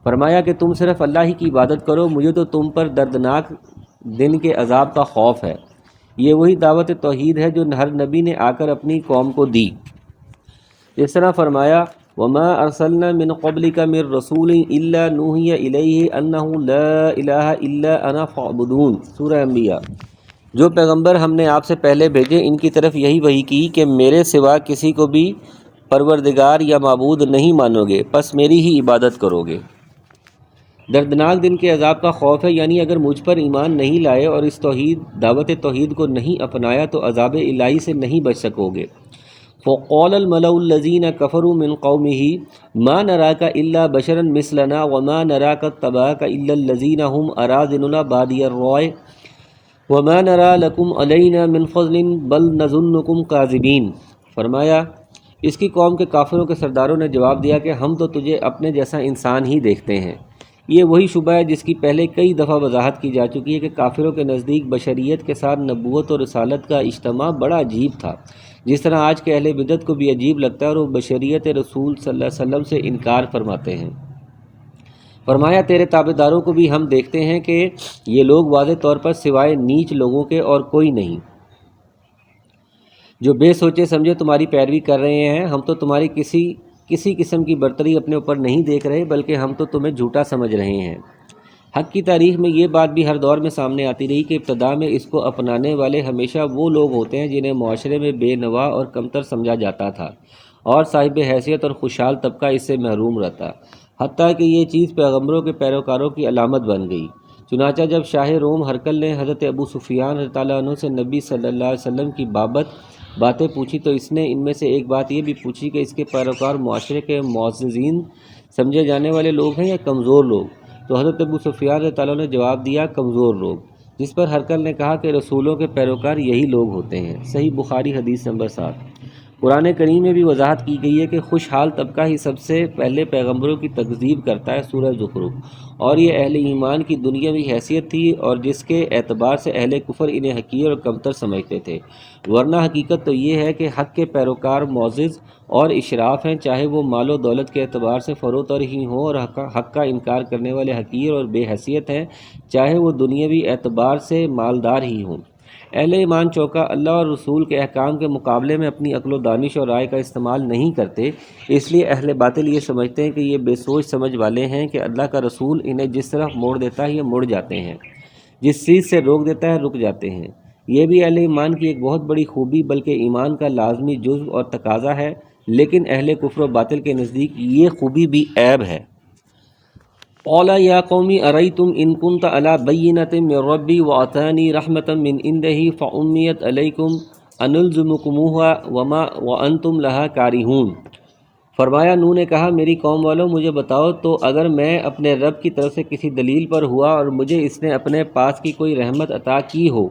فرمایا کہ تم صرف اللہ ہی کی عبادت کرو، مجھے تو تم پر دردناک دن کے عذاب کا خوف ہے۔ یہ وہی دعوت توحید ہے جو ہر نبی نے آ کر اپنی قوم کو دی۔ اس طرح فرمایا وما ارسلنا من قبلک من رسول الا نوحی الیہ انہ لا الہ الا انا فاعبدون، سورہ انبیاء۔ جو پیغمبر ہم نے آپ سے پہلے بھیجے ان کی طرف یہی وحی کی کہ میرے سوا کسی کو بھی پروردگار یا معبود نہیں مانو گے، پس میری ہی عبادت کرو گے۔ دردناک دن کے عذاب کا خوف ہے، یعنی اگر مجھ پر ایمان نہیں لائے اور اس دعوت توحید کو نہیں اپنایا تو عذاب الہی سے نہیں بچ سکو گے۔ فقال الملأ الذين كفروا من قومه ما نراك الا بشرا مثلنا وما نراك اتبعك الا الذين هم اراذلنا بادي الرأي وما نرى لكم علينا من فضل بل نظنكم كاذبين۔ فرمایا اس کی قوم کے کافروں کے سرداروں نے جواب دیا کہ ہم تو تجھے اپنے جیسا انسان ہی دیکھتے ہیں۔ یہ وہی شبہ ہے جس کی پہلے کئی دفعہ وضاحت کی جا چکی ہے کہ کافروں کے نزدیک بشریت کے ساتھ نبوت اور رسالت کا اجتماع بڑا عجیب تھا، جس طرح آج کے اہل بدعت کو بھی عجیب لگتا ہے اور وہ بشریت رسول صلی اللہ علیہ وسلم سے انکار فرماتے ہیں۔ فرمایا تیرے تابعداروں کو بھی ہم دیکھتے ہیں کہ یہ لوگ واضح طور پر سوائے نیچ لوگوں کے اور کوئی نہیں، جو بے سوچے سمجھے تمہاری پیروی کر رہے ہیں۔ ہم تو تمہاری کسی قسم کی برتری اپنے اوپر نہیں دیکھ رہے، بلکہ ہم تو تمہیں جھوٹا سمجھ رہے ہیں۔ حق کی تاریخ میں یہ بات بھی ہر دور میں سامنے آتی رہی کہ ابتدا میں اس کو اپنانے والے ہمیشہ وہ لوگ ہوتے ہیں جنہیں معاشرے میں بے نوا اور کمتر سمجھا جاتا تھا، اور صاحب حیثیت اور خوشحال طبقہ اس سے محروم رہتا، حتیٰ کہ یہ چیز پیغمبروں کے پیروکاروں کی علامت بن گئی۔ چنانچہ جب شاہ روم ہرقل نے حضرت ابو سفیان رضی اللہ عنہ سے نبی صلی اللہ علیہ وسلم کی باتیں پوچھی تو اس نے ان میں سے ایک بات یہ بھی پوچھی کہ اس کے پیروکار معاشرے کے معززین سمجھے جانے والے لوگ ہیں یا کمزور لوگ؟ تو حضرت ابو سفیان رضی اللہ عنہ نے جواب دیا کمزور لوگ، جس پر ہرقل نے کہا کہ رسولوں کے پیروکار یہی لوگ ہوتے ہیں۔ صحیح بخاری حدیث نمبر 7۔ قرآن کریم میں بھی وضاحت کی گئی ہے کہ خوشحال طبقہ ہی سب سے پہلے پیغمبروں کی تکذیب کرتا ہے، سورہ زخرف، اور یہ اہل ایمان کی دنیاوی حیثیت تھی اور جس کے اعتبار سے اہل کفر انہیں حقیر اور کمتر سمجھتے تھے، ورنہ حقیقت تو یہ ہے کہ حق کے پیروکار معزز اور اشراف ہیں، چاہے وہ مال و دولت کے اعتبار سے فروتر ہی ہوں، اور حق کا انکار کرنے والے حقیر اور بے حیثیت ہیں، چاہے وہ دنیاوی اعتبار سے مالدار ہی ہوں۔ اہل ایمان چوکا اللہ اور رسول کے احکام کے مقابلے میں اپنی عقل و دانش اور رائے کا استعمال نہیں کرتے، اس لیے اہل باطل یہ سمجھتے ہیں کہ یہ بے سوچ سمجھ والے ہیں کہ اللہ کا رسول انہیں جس طرف موڑ دیتا ہے یہ مڑ جاتے ہیں، جس چیز سے روک دیتا ہے رک جاتے ہیں۔ یہ بھی اہل ایمان کی ایک بہت بڑی خوبی بلکہ ایمان کا لازمی جزو اور تقاضا ہے، لیکن اہل کفر و باطل کے نزدیک یہ خوبی بھی عیب ہے۔ قال یا قوم ارأیتم ان کنت علی بینۃ من ربی وآتانی رحمۃ من عنده فعمیت علیکم انلزمکموها وانتم لها کارہون۔ فرمایا نوح نے کہا میری قوم والوں مجھے بتاؤ تو اگر میں اپنے رب کی طرف سے کسی دلیل پر ہوا اور مجھے اس نے اپنے پاس کی کوئی رحمت عطا کی ہو،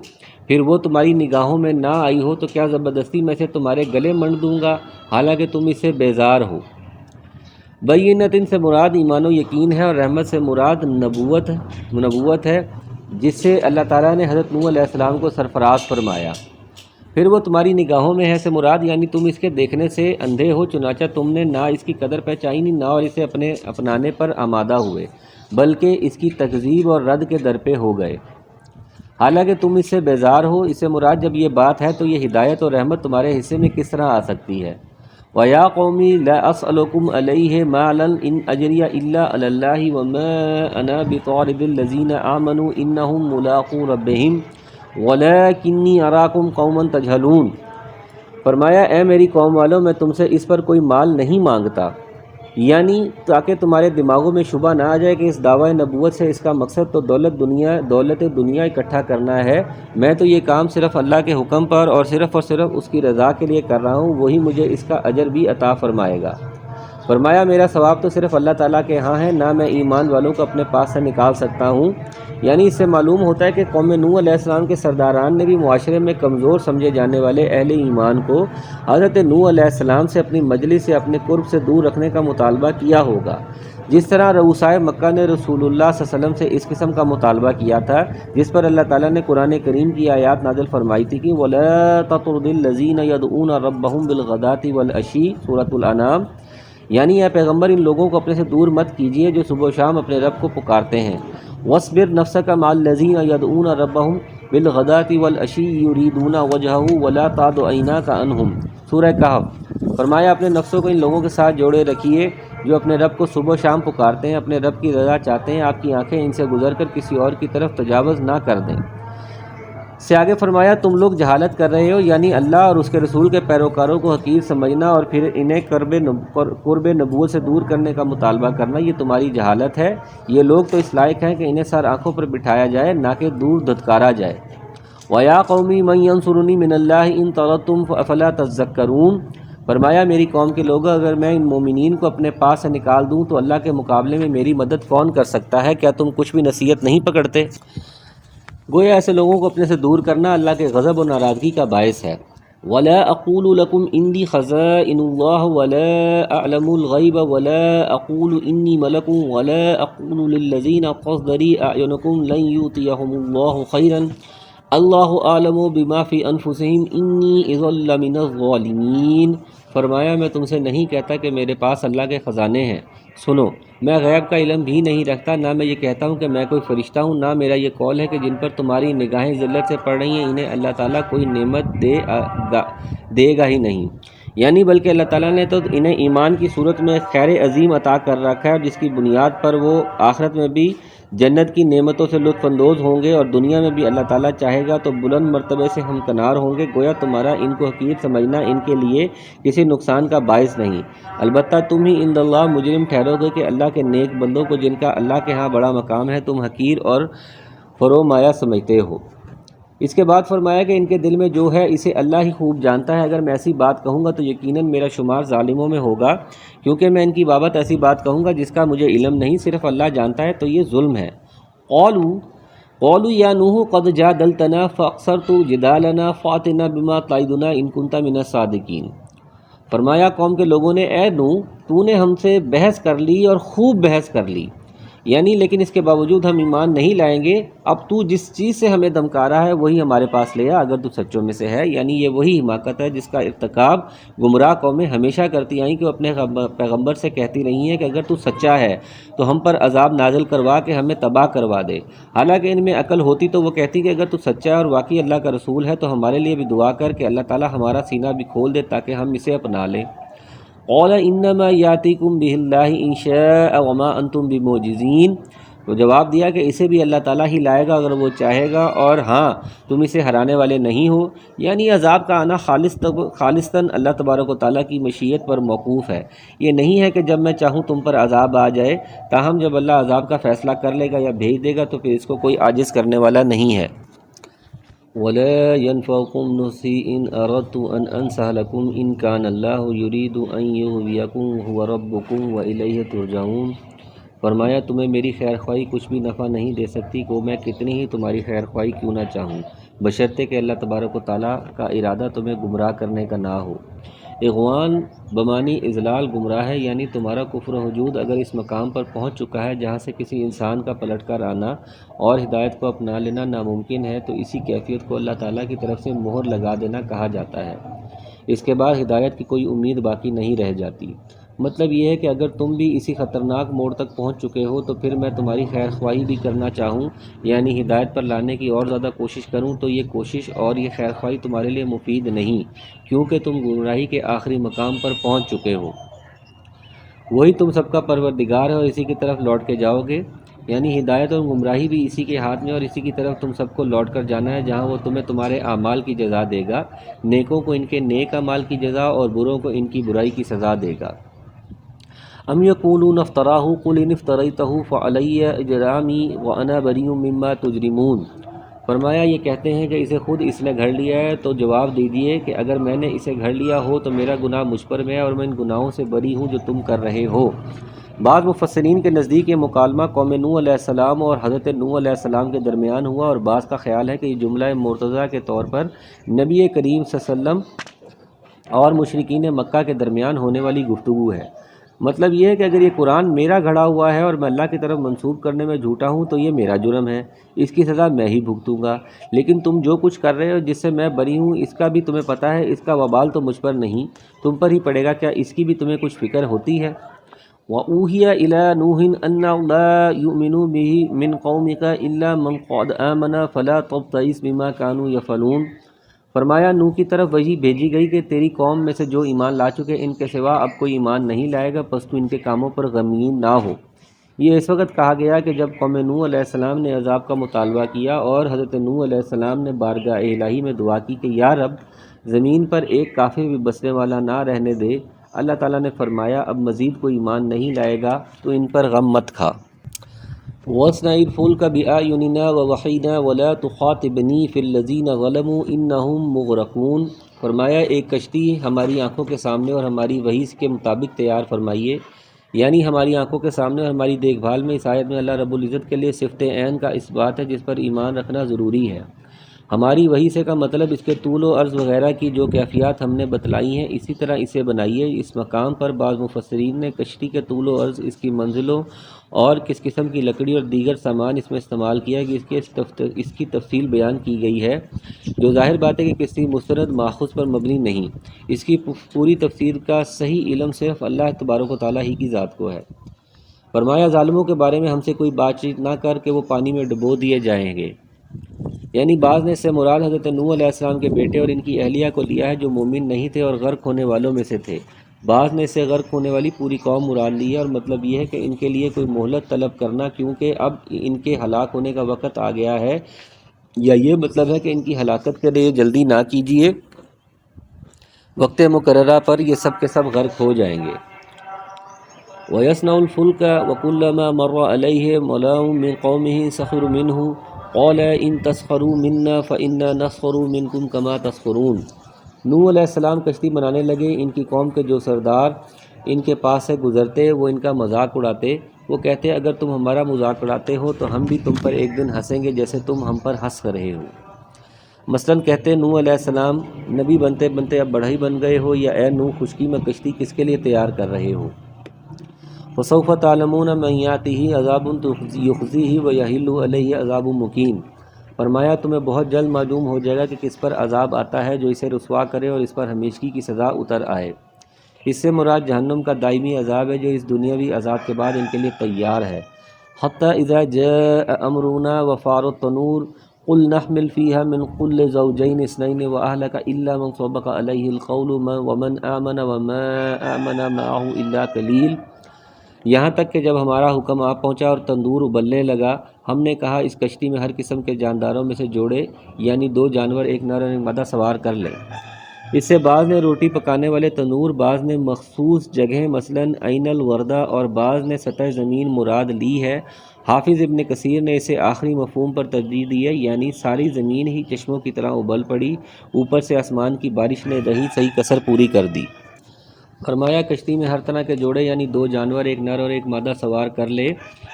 پھر وہ تمہاری نگاہوں میں نہ آئی ہو، تو کیا زبردستی میں سے تمہارے گلے منڈ دوں گا حالانکہ تم اس سے بیزار ہو؟ بینۃ سے مراد ایمان و یقین ہے اور رحمت سے مراد نبوت ہے، جس سے اللہ تعالیٰ نے حضرت نوح علیہ السلام کو سرفراز فرمایا۔ پھر وہ تمہاری نگاہوں میں ہے سے مراد یعنی تم اس کے دیکھنے سے اندھے ہو، چنانچہ تم نے نہ اس کی قدر پہچانی نہ اور اسے اپنانے پر آمادہ ہوئے، بلکہ اس کی تکذیب اور رد کے در پہ ہو گئے، حالانکہ تم اس سے بیزار ہو۔ اس سے مراد جب یہ بات ہے تو یہ ہدایت اور رحمت تمہارے حصے میں کس طرح آ سکتی ہے؟ وَيَا قَوْمِ لَا أَسْأَلُكُمْ عَلَيْهِ مَالًا إِنْ أَجْرِيَ إِلَّا عَلَى اللَّهِ وَمَا أَنَا بِطَارِدِ الَّذِينَ آمَنُوا إِنَّهُمْ مُلَاقُو رَبِّهِمْ وَلَكِنِّي أَرَاكُمْ قَوْمًا تَجْهَلُونَ۔ فرمایا اے میری قوم والوں میں تم سے اس پر کوئی مال نہیں مانگتا، یعنی تاکہ تمہارے دماغوں میں شبہ نہ آ جائے کہ اس دعوی نبوت سے اس کا مقصد تو دولت دنیا اکٹھا کرنا ہے۔ میں تو یہ کام صرف اللہ کے حکم پر اور صرف اس کی رضا کے لیے کر رہا ہوں، وہی مجھے اس کا اجر بھی عطا فرمائے گا۔ فرمایا میرا ثواب تو صرف اللہ تعالیٰ کے ہاں ہے، نہ میں ایمان والوں کو اپنے پاس سے نکال سکتا ہوں۔ یعنی اس سے معلوم ہوتا ہے کہ قوم نوح علیہ السلام کے سرداران نے بھی معاشرے میں کمزور سمجھے جانے والے اہل ایمان کو حضرت نوح علیہ السلام سے اپنی مجلس سے اپنے قرب سے دور رکھنے کا مطالبہ کیا ہوگا، جس طرح رؤسائے مکہ نے رسول اللہ صلی اللہ علیہ وسلم سے اس قسم کا مطالبہ کیا تھا، جس پر اللہ تعالیٰ نے قرآن کریم کی آیات نازل فرمائی تھی کہ وَلَا تَطْرُدِ الَّذِينَ يَدْعُونَ رَبَّهُمْ بِالْغَدَاةِ وَالْعَشِيِّ، سورۃ الانعام۔ یعنی اے پیغمبر ان لوگوں کو اپنے سے دور مت کیجیے جو صبح و شام اپنے رب کو پکارتے ہیں۔ وَاصْبِرْ نَفْسَكَ مَعَ الَّذِينَ يَدْعُونَ رَبَّهُمْ بِالْغَدَاةِ وَالْعَشِيِّ يُرِيدُونَ وَجْهَهُ وَلَا تَعْدُ عَيْنَاكَ عَنْهُمْ، سورہ کہف۔ فرمایا اپنے نفسوں کو ان لوگوں کے ساتھ جوڑے رکھیے جو اپنے رب کو صبح و شام پکارتے ہیں، اپنے رب کی رضا چاہتے ہیں، آپ کی آنکھیں ان سے گزر کر کسی اور کی طرف تجاوز نہ کر دیں۔ سے آگے فرمایا تم لوگ جہالت کر رہے ہو، یعنی اللہ اور اس کے رسول کے پیروکاروں کو حقیر سمجھنا اور پھر انہیں قرب نبوت سے دور کرنے کا مطالبہ کرنا، یہ تمہاری جہالت ہے۔ یہ لوگ تو اس لائق ہیں کہ انہیں سر آنکھوں پر بٹھایا جائے، نہ کہ دور دھتکارا جائے۔ وَيَا قَوْمِ مَنْ يَنْصُرُنِي مِنَ اللَّهِ إِن طَرَدتُّمْ أَفَلَا تَذَكَّرُونَ۔ فرمایا میری قوم کے لوگوں، اگر میں ان مومنین کو اپنے پاس سے نکال دوں تو اللہ کے مقابلے میں میری مدد کون کر سکتا ہے؟ کیا تم کچھ بھی نصیحت نہیں پکڑتے؟ گویا ایسے لوگوں کو اپنے سے دور کرنا اللہ کے غضب و ناراضگی کا باعث ہے۔ وَلَا أَقُولُ لَكُمْ إِنِّي خَزَائِنُ اللَّهِ وَلَا أَعْلَمُ الْغَيْبَ وَلَا أَقُولُ إِنِّي مَلَكٌ وَلَا أَقُولُ لِلَّذِينَ تَزْدَرِي أَعْيُنُكُمْ لَن يُؤْتِيَهُمُ اللَّهُ خَيْرًا اللہ اعلم بما فی انفسہم انی اذا لمن الظالمین۔ فرمایا میں تم سے نہیں کہتا کہ میرے پاس اللہ کے خزانے ہیں، سنو میں غیب کا علم بھی نہیں رکھتا، نہ میں یہ کہتا ہوں کہ میں کوئی فرشتہ ہوں، نہ میرا یہ قول ہے کہ جن پر تمہاری نگاہیں ذلت سے پڑ رہی ہیں انہیں اللہ تعالیٰ کوئی نعمت دے گا ہی نہیں، یعنی بلکہ اللہ تعالیٰ نے تو انہیں ایمان کی صورت میں خیر عظیم عطا کر رکھا ہے، جس کی بنیاد پر وہ آخرت میں بھی جنت کی نعمتوں سے لطف اندوز ہوں گے اور دنیا میں بھی اللہ تعالیٰ چاہے گا تو بلند مرتبے سے ہمکنار ہوں گے۔ گویا تمہارا ان کو حقیر سمجھنا ان کے لیے کسی نقصان کا باعث نہیں، البتہ تم ہی عند اللہ مجرم ٹھہرو گے کہ اللہ کے نیک بندوں کو جن کا اللہ کے ہاں بڑا مقام ہے تم حقیر اور فرومایہ سمجھتے ہو۔ اس کے بعد فرمایا کہ ان کے دل میں جو ہے اسے اللہ ہی خوب جانتا ہے، اگر میں ایسی بات کہوں گا تو یقیناً میرا شمار ظالموں میں ہوگا، کیونکہ میں ان کی بابت ایسی بات کہوں گا جس کا مجھے علم نہیں، صرف اللہ جانتا ہے، تو یہ ظلم ہے۔ قالوا یا نوح قد جادلتنا فاکثرت جدالنا فاتنا بما تعدنا ان کنت من الصادقین۔ فرمایا قوم کے لوگوں نے اے نوح تو نے ہم سے بحث کر لی اور خوب بحث کر لی، یعنی لیکن اس کے باوجود ہم ایمان نہیں لائیں گے، اب تو جس چیز سے ہمیں دھمکا رہا ہے وہی ہمارے پاس لے آ اگر تو سچوں میں سے ہے، یعنی یہ وہی حماقت ہے جس کا ارتکاب گمراہ قومیں ہمیشہ کرتی آئیں کہ وہ اپنے پیغمبر سے کہتی رہی ہیں کہ اگر تو سچا ہے تو ہم پر عذاب نازل کروا کے ہمیں تباہ کروا دے، حالانکہ ان میں عقل ہوتی تو وہ کہتی کہ اگر تو سچا ہے اور واقعی اللہ کا رسول ہے تو ہمارے لیے بھی دعا کر کہ اللہ تعالیٰ ہمارا سینہ بھی کھول دے تاکہ ہم اسے اپنا لیں۔ قال انما یاتیکم بہ اللہ ان شاء وما انتم بمعجزین۔ تو جواب دیا کہ اسے بھی اللہ تعالیٰ ہی لائے گا اگر وہ چاہے گا، اور ہاں تم اسے ہرانے والے نہیں ہو، یعنی عذاب کا آنا خالصتاً اللہ تبارک و تعالیٰ کی مشیت پر موقوف ہے، یہ نہیں ہے کہ جب میں چاہوں تم پر عذاب آ جائے، تاہم جب اللہ عذاب کا فیصلہ کر لے گا یا بھیج دے گا تو پھر اس کو کوئی عاجز کرنے والا نہیں ہے۔ وَلَا يَنْفَعُكُمْ نُصْحِي إِنْ أَرَدْتُ أَنْ أَنْصَحَ لَكُمْ إِنْ كَانَ اللَّهُ يُرِيدُ أَنْ يُغْوِيَكُمْ وَهُوَ رَبُّكُمْ وَإِلَيْهِ تُرْجَعُونَ۔ فرمایا تمہیں میری خیر خواہی کچھ بھی نفع نہیں دے سکتی، کو میں کتنی ہی تمہاری خیر خواہی کیوں نہ چاہوں، بشرطے کہ اللہ تبارک و تعالیٰ کا ارادہ تمہیں گمراہ کرنے کا نہ ہو۔ اغوان بمانی اضلال گمراہ ہے، یعنی تمہارا کفر و حجود اگر اس مقام پر پہنچ چکا ہے جہاں سے کسی انسان کا پلٹ کر آنا اور ہدایت کو اپنا لینا ناممکن ہے، تو اسی کیفیت کو اللہ تعالیٰ کی طرف سے مہر لگا دینا کہا جاتا ہے، اس کے بعد ہدایت کی کوئی امید باقی نہیں رہ جاتی۔ مطلب یہ ہے کہ اگر تم بھی اسی خطرناک موڑ تک پہنچ چکے ہو تو پھر میں تمہاری خیر خواہی بھی کرنا چاہوں، یعنی ہدایت پر لانے کی اور زیادہ کوشش کروں، تو یہ کوشش اور یہ خیر خواہی تمہارے لیے مفید نہیں، کیونکہ تم گمراہی کے آخری مقام پر پہنچ چکے ہو۔ وہی تم سب کا پروردگار ہے اور اسی کی طرف لوٹ کے جاؤ گے، یعنی ہدایت اور گمراہی بھی اسی کے ہاتھ میں اور اسی کی طرف تم سب کو لوٹ کر جانا ہے، جہاں وہ تمہیں تمہارے اعمال کی جزا دے گا، نیکوں کو ان کے نیک اعمال کی جزا اور بروں کو ان کی برائی کی سزا دے گا۔ ام یقولون افتراہ قل ان افتریتہ فعلی اجرامی وانا بریء مما تجرمون۔ فرمایا یہ کہتے ہیں کہ اسے خود اس نے گھڑ لیا ہے، تو جواب دیجیے کہ اگر میں نے اسے گھڑ لیا ہو تو میرا گناہ مجھ پر ہے اور میں ان گناہوں سے بری ہوں جو تم کر رہے ہو۔ بعض مفسرین کے نزدیک یہ مکالمہ قوم نوح علیہ السلام اور حضرت نوح علیہ السلام کے درمیان ہوا، اور بعض کا خیال ہے کہ یہ جملہ مرتضیٰ کے طور پر نبی کریم صلی اللہ علیہ وسلم اور مشرکین مکہ کے درمیان ہونے والی گفتگو ہے۔ مطلب یہ ہے کہ اگر یہ قرآن میرا گھڑا ہوا ہے اور میں اللہ کی طرف منسوب کرنے میں جھوٹا ہوں تو یہ میرا جرم ہے، اس کی سزا میں ہی بھگتوں گا، لیکن تم جو کچھ کر رہے ہو جس سے میں بری ہوں اس کا بھی تمہیں پتہ ہے، اس کا وبال تو مجھ پر نہیں، تم پر ہی پڑے گا، کیا اس کی بھی تمہیں کچھ فکر ہوتی ہے؟ وَأُوحِيَ إِلَىٰ نُوحٍ أَنَّهُ لَا يُؤْمِنُ بِهِ مِنْ قَوْمِكَ إِلَّا مَنْ قَدْ آمَنَ فَلَا تَبْتَئِسْ بِمَا كَانُوا يَفْعَلُونَ۔ فرمایا نوح کی طرف وحی بھیجی گئی کہ تیری قوم میں سے جو ایمان لا چکے ان کے سوا اب کوئی ایمان نہیں لائے گا، پس تو ان کے کاموں پر غمگین نہ ہو۔ یہ اس وقت کہا گیا کہ جب قوم نوح علیہ السلام نے عذاب کا مطالبہ کیا اور حضرت نوح علیہ السلام نے بارگاہ الہی میں دعا کی کہ یا رب زمین پر ایک کافر بھی بسنے والا نہ رہنے دے، اللہ تعالیٰ نے فرمایا اب مزید کوئی ایمان نہیں لائے گا تو ان پر غم مت کھا۔ وَاصْنَعِ الْفُلْكَ بِأَعْيُنِنَا وَوَحْيِنَا وَلَا تُخَاطِبْنِي فِي الَّذِينَ ظَلَمُوا إِنَّهُمْ مُغْرَقُونَ۔ فرمایا ایک کشتی ہماری آنکھوں کے سامنے اور ہماری وحی کے مطابق تیار فرمائیے، یعنی ہماری آنکھوں کے سامنے اور ہماری دیکھ بھال میں۔ اس آیت میں اللہ رب العزت کے لیے صفت عین کا اس بات ہے جس پر ایمان رکھنا ضروری ہے۔ ہماری وحی سے کا مطلب اس کے طول و عرض وغیرہ کی جو کیفیات ہم نے بتلائی ہیں اسی طرح اسے بنائیے۔ اس مقام پر بعض مفسرین نے کشتی کے طول و عرض، اس کی منزلوں اور کس قسم کی لکڑی اور دیگر سامان اس میں استعمال کیا کہ اس کی تفصیل بیان کی گئی ہے، جو ظاہر بات ہے کہ کسی مستند ماخوذ پر مبنی نہیں۔ اس کی پوری تفسیر کا صحیح علم صرف اللہ تبارک و تعالیٰ ہی کی ذات کو ہے۔ فرمایا ظالموں کے بارے میں ہم سے کوئی بات چیت نہ کر کہ وہ پانی میں ڈبو دیے جائیں گے، یعنی بعض نے اس سے مراد حضرت نوح علیہ السلام کے بیٹے اور ان کی اہلیہ کو لیا ہے جو مومن نہیں تھے اور غرق ہونے والوں میں سے تھے۔ بعض نے اس سے غرق ہونے والی پوری قوم مراد لی ہے، اور مطلب یہ ہے کہ ان کے لیے کوئی مہلت طلب کرنا کیونکہ اب ان کے ہلاک ہونے کا وقت آ گیا ہے، یا یہ مطلب ہے کہ ان کی ہلاکت کے لیے جلدی نہ کیجیے، وقت مقررہ پر یہ سب کے سب غرق ہو جائیں گے۔ وَيَصْنَعُ الْفُلْكَ وَكُلَّمَا مَرَّ عَلَيْهِ مَلَأٌ مِّن قَوْمِهِ سَخِرُوا مِنْهُ قَالَ إِن تَسْخَرُوا مِنَّا فَإِنَّا نَسْخَرُ مِنْكُمْ كَمَا تَسْخَرُونَ۔ نوح علیہ السلام کشتی بنانے لگے، ان کی قوم کے جو سردار ان کے پاس سے گزرتے وہ ان کا مذاق اڑاتے، وہ کہتے اگر تم ہمارا مذاق اڑاتے ہو تو ہم بھی تم پر ایک دن ہنسیں گے جیسے تم ہم پر ہنس رہے ہو۔ مثلاً کہتے نوح علیہ السلام نبی بنتے بنتے اب بڑھئی بن گئے ہو، یا اے نوح خشکی میں کشتی کس کے لیے تیار کر رہے ہو۔ فَسَوْفَ تَعْلَمُونَ مَن يَأْتِهِ عَذَابٌ يُخْزِيهِ وَيَحِلُّ عَلَيْهِ عَذَابٌ مُقِيمٌ۔ فرمایا تمہیں بہت جلد معلوم ہو جائے گا کہ کس پر عذاب آتا ہے جو اسے رسوا کرے اور اس پر ہمیشگی کی سزا اتر آئے۔ اس سے مراد جہنم کا دائمی عذاب ہے جو اس دنیاوی عذاب کے بعد ان کے لیے تیار ہے۔ حتی اذا جاء امرنا وفارت التنور قل نحمل فيها من كل زوجين اثنين واهلك الا من سبق عليه القول ومن آمن وما آمن معه الا قليل۔ یہاں تک کہ جب ہمارا حکم آ پہنچا اور تندور ابلنے لگا، ہم نے کہا اس کشتی میں ہر قسم کے جانداروں میں سے جوڑے، یعنی 2 جانور، ایک نر اور ایک مادہ سوار کر لیں۔ اس سے بعض نے روٹی پکانے والے تنور، بعض نے مخصوص جگہیں مثلاً عین الوردہ اور بعض نے سطح زمین مراد لی ہے۔ حافظ ابن کثیر نے اسے آخری مفہوم پر ترجیح دی ہے، یعنی ساری زمین ہی چشموں کی طرح ابل پڑی، اوپر سے آسمان کی بارش نے رہی صحیح کسر پوری کر دی۔ فرمایا کشتی میں ہر طرح کے جوڑے یعنی 2 جانور، ایک نر اور ایک مادہ سوار کر لے۔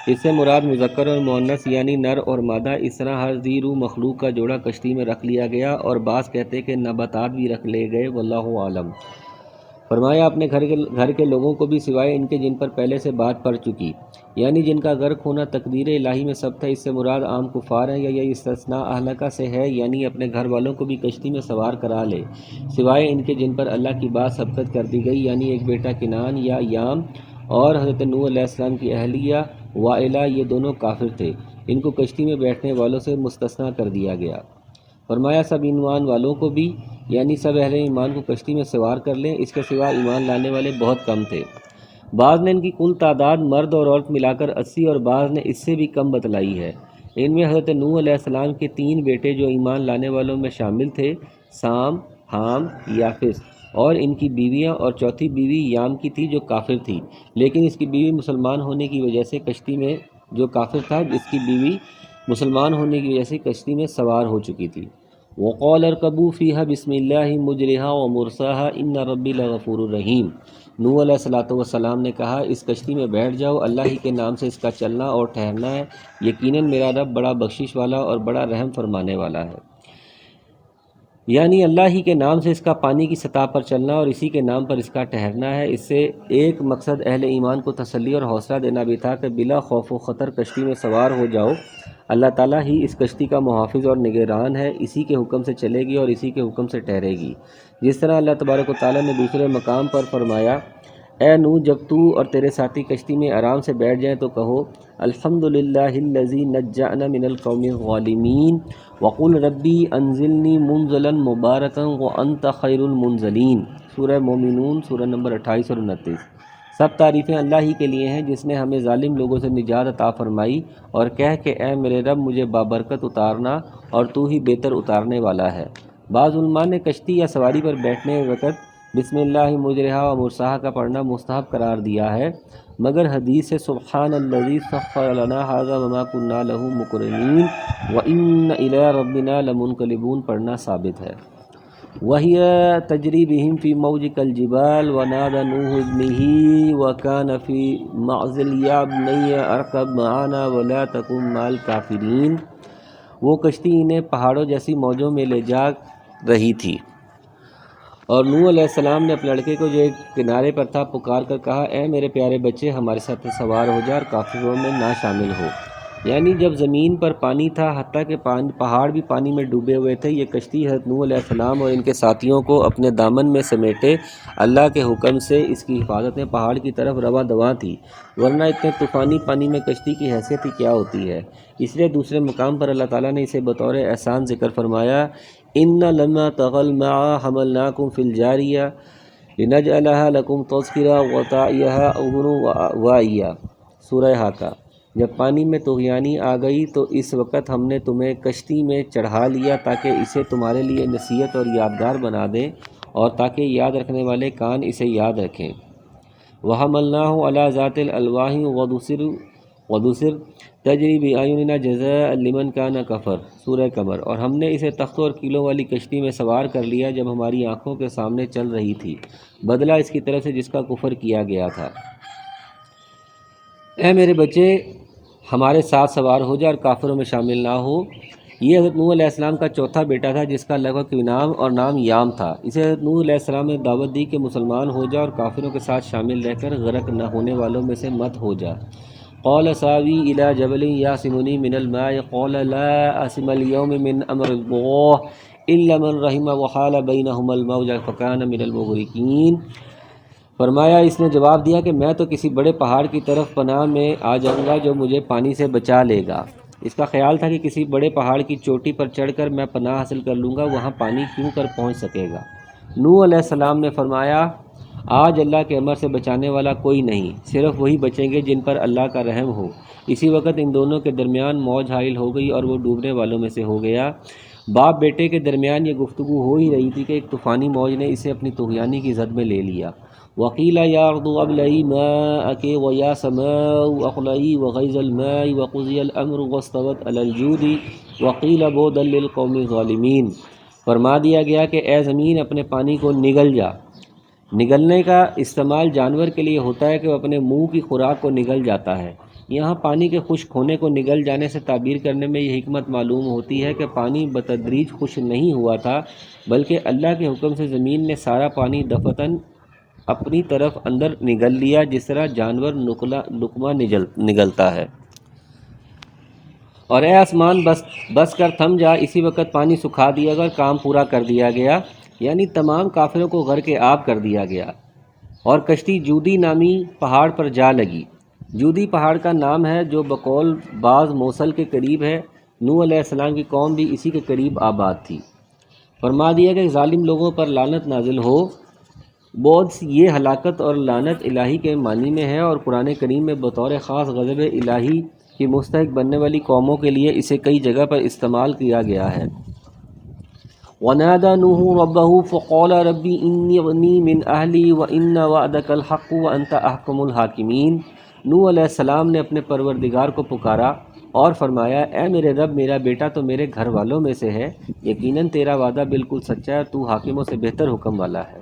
اس سے مراد مذکر اور مؤنث یعنی نر اور مادہ، اس طرح ہر ذی روح مخلوق کا جوڑا کشتی میں رکھ لیا گیا، اور بعض کہتے کہ نباتات بھی رکھ لے گئے، واللہ عالم۔ فرمایا اپنے گھر کے لوگوں کو بھی سوائے ان کے جن پر پہلے سے بات پڑ چکی، یعنی جن کا غرق ہونا تقدیر الہی میں ثبت ہے۔ اس سے مراد عام کفار ہیں، یا یہ استثناء اہلکہ سے ہے، یعنی اپنے گھر والوں کو بھی کشتی میں سوار کرا لے، سوائے ان کے جن پر اللہ کی بات ثبت کر دی گئی، یعنی ایک بیٹا کنان یا یام اور حضرت نوح علیہ السلام کی اہلیہ وائلہ، یہ دونوں کافر تھے، ان کو کشتی میں بیٹھنے والوں سے مستثنیٰ کر دیا گیا۔ فرمایا سب ایمان والوں کو بھی، یعنی سب اہل ایمان کو کشتی میں سوار کر لیں، اس کے سوا ایمان لانے والے بہت کم تھے۔ بعض نے ان کی کل تعداد مرد اور عورت ملا کر 80 اور بعض نے اس سے بھی کم بتلائی ہے۔ ان میں حضرت نوح علیہ السلام کے 3 بیٹے جو ایمان لانے والوں میں شامل تھے، سام، حام، یافس، اور ان کی بیویاں، اور چوتھی بیوی یام کی تھی جو کافر تھی، لیکن اس کی بیوی مسلمان ہونے کی وجہ سے کشتی میں، جو کافر تھا اس کی بیوی مسلمان ہونے کی وجہ سے کشتی میں سوار ہو چکی تھی۔ وَقَالَ ارْكَبُوا فِيهَا بِسْمِ اللَّهِ مُجْرِهَا وَمُرْسَاهَا إِنَّ رَبِّي لَغَفُورٌ رَحِيمٌ۔ نوح علیہ السلام نے کہا اس کشتی میں بیٹھ جاؤ، اللہ ہی کے نام سے اس کا چلنا اور ٹھہرنا ہے، یقیناً میرا رب بڑا بخشش والا اور بڑا رحم فرمانے والا ہے۔ یعنی اللہ ہی کے نام سے اس کا پانی کی سطح پر چلنا اور اسی کے نام پر اس کا ٹھہرنا ہے۔ اس سے ایک مقصد اہل ایمان کو تسلی اور حوصلہ دینا بھی تھا کہ بلا خوف و خطر کشتی میں سوار ہو جاؤ، اللہ تعالیٰ ہی اس کشتی کا محافظ اور نگران ہے، اسی کے حکم سے چلے گی اور اسی کے حکم سے ٹھہرے گی۔ جس طرح اللہ تبارک و تعالیٰ نے دوسرے مقام پر فرمایا، اے نوح جب تو اور تیرے ساتھی کشتی میں آرام سے بیٹھ جائیں تو کہو الحمدللہ الذی نجانا من القوم الظالمین وقل ربی انزلنی منزلا مبارکا وانت خیر المنزلین۔ سورہ مومنون، سورہ نمبر 28 اور 29۔ سب تعریفیں اللہ ہی کے لیے ہیں جس نے ہمیں ظالم لوگوں سے نجات عطا فرمائی اور کہہ کہ اے میرے رب مجھے بابرکت اتارنا اور تو ہی بہتر اتارنے والا ہے۔ بعض علماء نے کشتی یا سواری پر بیٹھنے وقت بسم اللہ مجرہا و مرساہا کا پڑھنا مستحب قرار دیا ہے، مگر حدیث سے سبحان الذی سخر لنا ھذا وما كنا له مقرنین وإن إلی ربنا لمنقلبون پڑھنا ثابت ہے۔ وَهِيَ تَجْرِي بِهِمْ فِي مَوْجِ كَالْجِبَالِ وَنَادَى نُوحُ ابْنَهُ وَكَانَ فِي مَعْزِلٍ يَا بُنَيَّ ارْكَبْ مَعَنَا وَلَا تَكُن مَعَ الْكَافِرِينَ۔ وہ کشتی انہیں پہاڑوں جیسی موجوں میں لے جا رہی تھی، اور نوح علیہ السلام نے اپنے لڑکے کو جو ایک کنارے پر تھا پکار کر کہا، اے میرے پیارے بچے ہمارے ساتھ سوار ہو جا اور کافروں میں نہ شامل ہو۔ یعنی جب زمین پر پانی تھا، حتیٰ کہ پہاڑ بھی پانی میں ڈوبے ہوئے تھے، یہ کشتی حضرت نوح علیہ السلام اور ان کے ساتھیوں کو اپنے دامن میں سمیٹے اللہ کے حکم سے اس کی حفاظت میں پہاڑ کی طرف رواں دواں تھی، ورنہ اتنے طوفانی پانی میں کشتی کی حیثیت ہی کیا ہوتی ہے۔ اس لیے دوسرے مقام پر اللہ تعالیٰ نے اسے بطور احسان ذکر فرمایا، ان لما طغى الماء حملناكم في الجارية لنجعلها لكم تذكرة وتعيها أذن واعية۔ سورہ حاقہ۔ جب پانی میں طغیانی آ گئی تو اس وقت ہم نے تمہیں کشتی میں چڑھا لیا تاکہ اسے تمہارے لیے نصیحت اور یادگار بنا دیں، اور تاکہ یاد رکھنے والے کان اسے یاد رکھیں۔ وَحَمَلْنَاهُ عَلَى ذَاتِ الْأَلْوَاحِ وَدُسُرٍ تَجْرِي بِأَعْيُنِنَا جَزَاءً لِمَنْ كَانَ كَفَرَ۔ سورہ قمر۔ اور ہم نے اسے تختوں اور کیلوں والی کشتی میں سوار کر لیا جب ہماری آنکھوں کے سامنے چل رہی تھی، بدلہ اس کی طرف سے جس کا کفر کیا گیا تھا۔ اے میرے بچے ہمارے ساتھ سوار ہو جا اور کافروں میں شامل نہ ہو۔ یہ حضرت نوح علیہ السلام کا چوتھا بیٹا تھا جس کا لقب کنعان اور نام یام تھا۔ اسے حضرت نوح علیہ السلام نے دعوت دی کہ مسلمان ہو جا اور کافروں کے ساتھ شامل رہ کر غرق نہ ہونے والوں میں سے مت ہو جا۔ قال ساوی الی جبل یعصمنی من الماء قال لا اعصم اليوم من امر اللہ الا من رحم وحال بینہما الموج فکان من المغرقین۔ فرمایا اس نے جواب دیا کہ میں تو کسی بڑے پہاڑ کی طرف پناہ میں آ جاؤں گا جو مجھے پانی سے بچا لے گا۔ اس کا خیال تھا کہ کسی بڑے پہاڑ کی چوٹی پر چڑھ کر میں پناہ حاصل کر لوں گا، وہاں پانی کیوں کر پہنچ سکے گا۔ نوح علیہ السلام نے فرمایا، آج اللہ کے امر سے بچانے والا کوئی نہیں، صرف وہی بچیں گے جن پر اللہ کا رحم ہو۔ اسی وقت ان دونوں کے درمیان موج حائل ہو گئی اور وہ ڈوبنے والوں میں سے ہو گیا۔ باپ بیٹے کے درمیان یہ گفتگو ہو ہی رہی تھی کہ ایک طوفانی موج نے اسے اپنی طغیانی کی زد میں لے لیا۔ وقیل یا ارض ابلعی ماءک ویا سماء اقلعی وغیض الماء وقضی الامر واستوت علی الجود وقیل بعدا للقوم الظالمین۔ فرما دیا گیا کہ اے زمین اپنے پانی کو نگل جا۔ نگلنے کا استعمال جانور کے لیے ہوتا ہے کہ وہ اپنے منہ کی خوراک کو نگل جاتا ہے۔ یہاں پانی کے خشک ہونے کو نگل جانے سے تعبیر کرنے میں یہ حکمت معلوم ہوتی ہے کہ پانی بتدریج خشک نہیں ہوا تھا، بلکہ اللہ کے حکم سے زمین نے سارا پانی دفعتاً اپنی طرف اندر نگل لیا، جس طرح جانور لقمہ نگلتا ہے۔ اور اے آسمان بس کر تھم جا، اسی وقت پانی سکھا دیا گیا اور کام پورا کر دیا گیا، یعنی تمام کافروں کو غرق آب کر دیا گیا۔ اور کشتی جودی نامی پہاڑ پر جا لگی۔ جودی پہاڑ کا نام ہے جو بقول بعض موصل کے قریب ہے۔ نوح علیہ السلام کی قوم بھی اسی کے قریب آباد تھی۔ فرما دیا کہ ظالم لوگوں پر لعنت نازل ہو۔ بودس یہ ہلاکت اور لعنت الہی کے معنی میں ہے، اور قرآن کریم میں بطور خاص غضب الہی کی مستحق بننے والی قوموں کے لیے اسے کئی جگہ پر استعمال کیا گیا ہے۔ وَنَادَى نُوحٌ رَبَّهُ فَقَالَ رَبِّ إِنِّ ابْنِي مِنْ أَهْلِي وَإِنَّ وَعْدَكَ الْحَقُّ وَأَنْتَ أَحْكَمُ الْحَاكِمِينَ۔ نوح علیہ السلام نے اپنے پروردگار کو پکارا اور فرمایا، اے میرے رب میرا بیٹا تو میرے گھر والوں میں سے ہے، یقیناً تیرا وعدہ بالکل سچا ہے، تو حاکموں سے بہتر حکم والا ہے۔